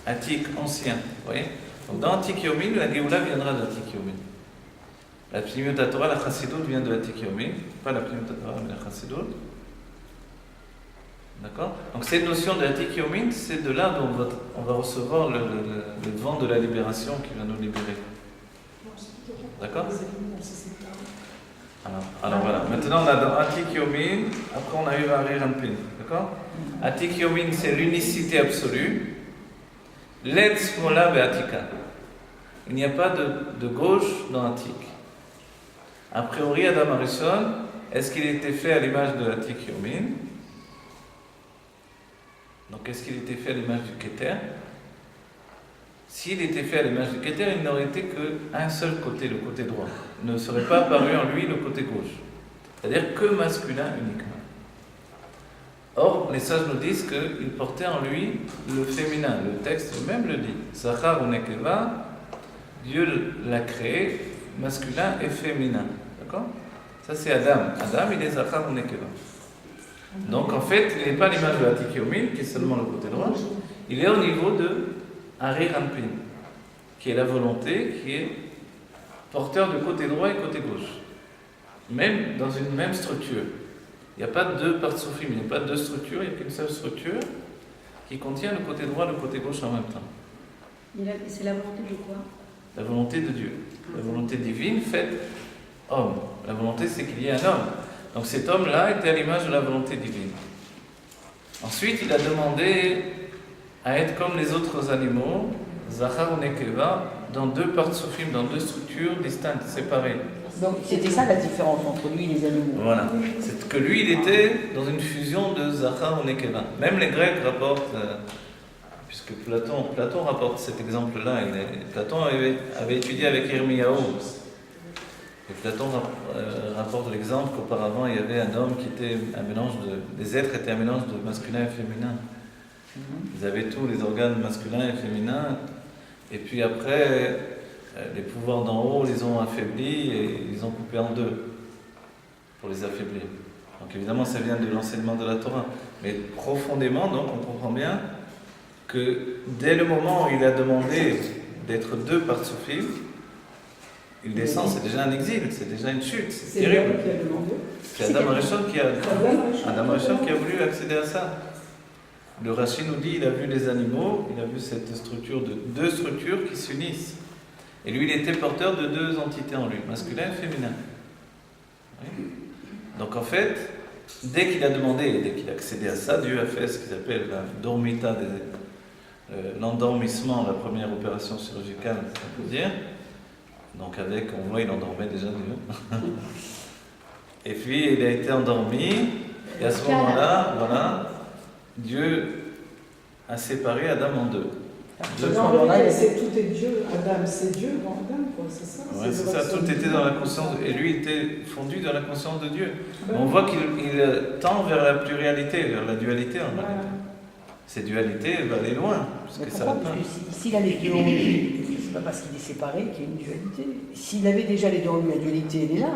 Atik, ancien, vous voyez? Donc dans Atik Yomin, la Géoula viendra d'Atik Yomin. La Pnimiut Torah, la Chassidut vient de Atik Yomin, pas la Pnimiut Torah, mais la Chassidut. D'accord? Donc cette notion de Atik Yomin, c'est de là dont on va recevoir le vent de la libération qui va nous libérer. D'accord? Alors voilà, maintenant on a dans Atik Yomin, après on arrive à Ari Ranpin. D'accord? Atik Yomin, c'est l'unicité absolue. L'Etz Mola Be'atika. Il n'y a pas de gauche dans Atik. A priori, Adam Harishon, est-ce qu'il était fait à l'image de Atik Yomin? Donc, est-ce qu'il était fait à l'image du Keter? S'il était fait à l'image du Keter, il n'aurait été qu'un seul côté, le côté droit. Il ne serait pas apparu en lui le côté gauche. C'est-à-dire que masculin uniquement. Or, les sages nous disent qu'il portait en lui le féminin. Le texte même le dit. Zachar ou Nekeva, Dieu l'a créé, masculin et féminin. D'accord? Ça, c'est Adam. Adam, il est Zachar ou Nekeva. Donc en fait, il n'est pas l'image de Atik Yomin, qui est seulement le côté droit, il est au niveau de Ari Ranpin, qui est la volonté, qui est porteur de côté droit et côté gauche. Même dans une même structure. Il n'y a pas deux partsouphim, il n'y a pas deux structures, il n'y a qu'une seule structure qui contient le côté droit et le côté gauche en même temps. C'est la volonté de quoi? La volonté de Dieu. La volonté divine faite homme. La volonté, c'est qu'il y ait un homme. Donc cet homme-là était à l'image de la volonté divine. Ensuite, il a demandé à être comme les autres animaux, Zachar ou Nekeva, dans deux partsouphim, dans deux structures distinctes, séparées. Donc c'était ça la différence entre lui et les animaux. Voilà. C'est que lui, il était dans une fusion de Zachar ou Nekeva. Même les Grecs rapportent, puisque Platon rapporte cet exemple-là. Platon avait étudié avec Irmiyahu. Et Platon rapporte l'exemple qu'auparavant il y avait un homme qui était un mélange des êtres étaient un mélange de masculin et féminin. Ils avaient tous les organes masculins et féminins. Et puis après, les pouvoirs d'en haut les ont affaiblis et ils ont coupé en deux pour les affaiblir. Donc évidemment, ça vient de l'enseignement de la Torah. Mais profondément, donc, on comprend bien que dès le moment où il a demandé d'être deux partsouphim, il descend, c'est déjà un exil, c'est déjà une chute, c'est terrible. Qui a demandé. C'est Adam Harishon qui a voulu accéder à ça. Le Rashi nous dit, il a vu les animaux, il a vu cette structure de deux structures qui s'unissent. Et lui, il était porteur de deux entités en lui, masculin et féminin. Oui. Donc en fait, dès qu'il a demandé, dès qu'il a accédé à ça, Dieu a fait ce qu'il appelle la dormita, l'endormissement, la première opération chirurgicale, on peut dire. Donc avec, on voit, il endormait déjà Dieu. Et puis il a été endormi, et à ce moment-là, voilà, Dieu a séparé Adam en deux. C'est tout est Dieu, Adam, c'est Dieu dans Adam, quoi, c'est ça? Ouais, c'est ça, tout était dans la conscience, et lui était fondu dans la conscience de Dieu. On voit qu'il tend vers la pluralité, vers la dualité en réalité. Cette dualité va aller loin, puisque ça va pas. S'il a les deux en lui, c'est pas parce qu'il est séparé qu'il y a une dualité. S'il avait déjà les deux en lui, la dualité, elle est là.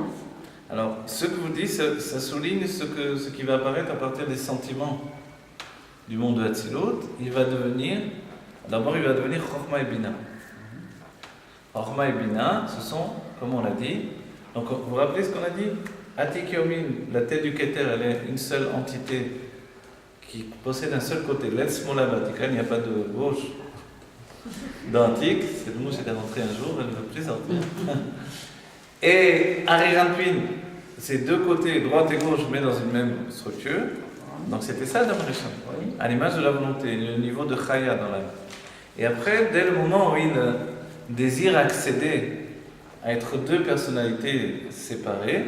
Alors, ce que vous dites, ça souligne ce qui va apparaître à partir des sentiments du monde de Hatzilut. D'abord, il va devenir Chokhmah et Bina. Chokhmah et Bina, ce sont, comme on l'a dit, donc vous vous rappelez ce qu'on a dit? Atik Yomin, la tête du Keter, elle est une seule entité qui possède un seul côté. L'Etsmola vertical, il n'y a pas de gauche. D'antique, cette mouche était rentrée un jour, elle ne veut plus sortir. Et Ariranpin, ces deux côtés, droite et gauche, mais dans une même structure. Donc c'était ça Adam Rishon, Oui. à l'image de la volonté, le niveau de Chaya dans l'âme. Et après, dès le moment où il désire accéder à être deux personnalités séparées,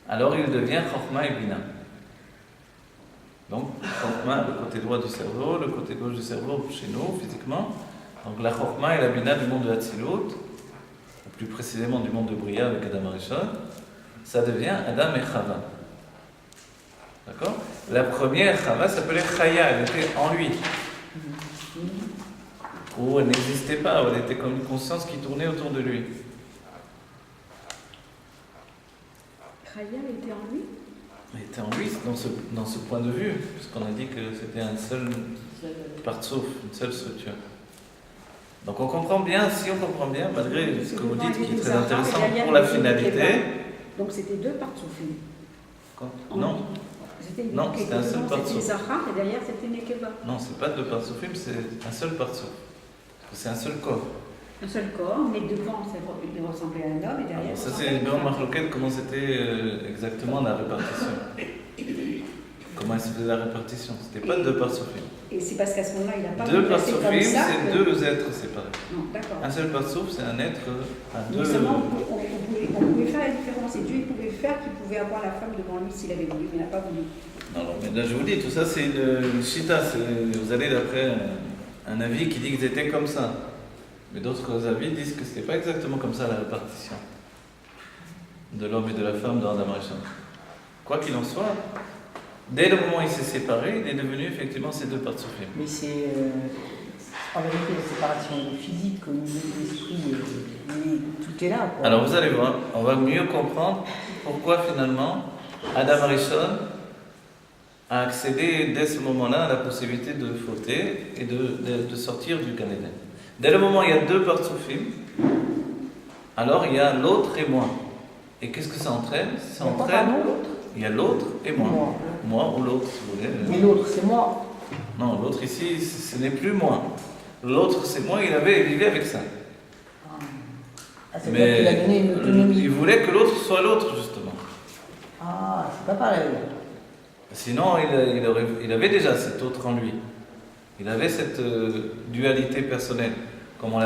alors il devient Chokhmah et Bina. Donc, Chokhmah, le côté droit du cerveau, le côté gauche du cerveau chez nous, physiquement. Donc la Chokhmah et la Bina du monde de Hatzilut, ou plus précisément du monde de Bria avec Adam Rishon, ça devient Adam et Chava. D'accord? La première Chava s'appelait Chaya, elle était en lui. Ou elle n'existait pas, elle était comme une conscience qui tournait autour de lui. Chaya était en lui. Elle était en lui dans ce point de vue, puisqu'on a dit que c'était un seul partsouf, une seule structure. Donc on comprend bien, si on comprend bien, malgré ce que vous dites qui est très intéressant pour la finalité. Donc c'était deux partsofim. Non, Non, c'était un seul partsouf. C'était Zahar et derrière c'était Nekeva. non, c'est pas deux partsoufim, c'est un seul partsouf. C'est un seul corps. Un seul corps, mais devant il ressemblait à un homme et derrière. Ça c'est une grande marloquette, comment c'était exactement la répartition. Comment elle se faisait la répartition. C'était pas deux partsoufim. Et c'est parce qu'à ce moment-là il n'a pas Deux placé comme partsoufim, ça c'est que- deux êtres séparés. Non, d'accord. Un seul partsouf, c'est un être à Mais deux. seulement on pouvait faire la différence. Et Dieu il pouvait faire qu'il pouvait avoir la femme devant lui s'il avait voulu, mais il n'a pas voulu. Non, non, mais là je vous dis, tout ça c'est une chita, vous allez d'après un avis qui dit qu'ils étaient comme ça. Mais d'autres avis disent que c'était pas exactement comme ça la répartition de l'homme et de la femme dans Adam Rishon. Quoi qu'il en soit, dès le moment où il s'est séparé, il est devenu effectivement ces deux partsofim. Mais c'est en vérité la séparation physique au niveau de l'esprit, tout est là. Quoi. Alors vous allez voir, on va mieux comprendre pourquoi finalement Adam Rishon a accédé dès ce moment-là à la possibilité de fauter et de sortir du Gan Eden. Dès le moment où il y a deux partsofim, alors il y a l'autre et moi. Et qu'est-ce que ça entraîne? Ça entraîne, l'autre. il y a l'autre et moi. Moi. Moi ou l'autre, si vous voulez. Mais l'autre, c'est moi. Non, l'autre ici, ce n'est plus moi. L'autre, c'est moi, il vivait avec ça. Ah, c'est toi qui l'as donné une autonomie. Il voulait que l'autre soit l'autre, justement. Ah, c'est pas pareil. Sinon, il avait déjà cet autre en lui. Il avait cette dualité personnelle, comme on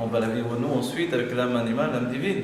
va la vivre nous ensuite avec l'âme animale, l'âme divine.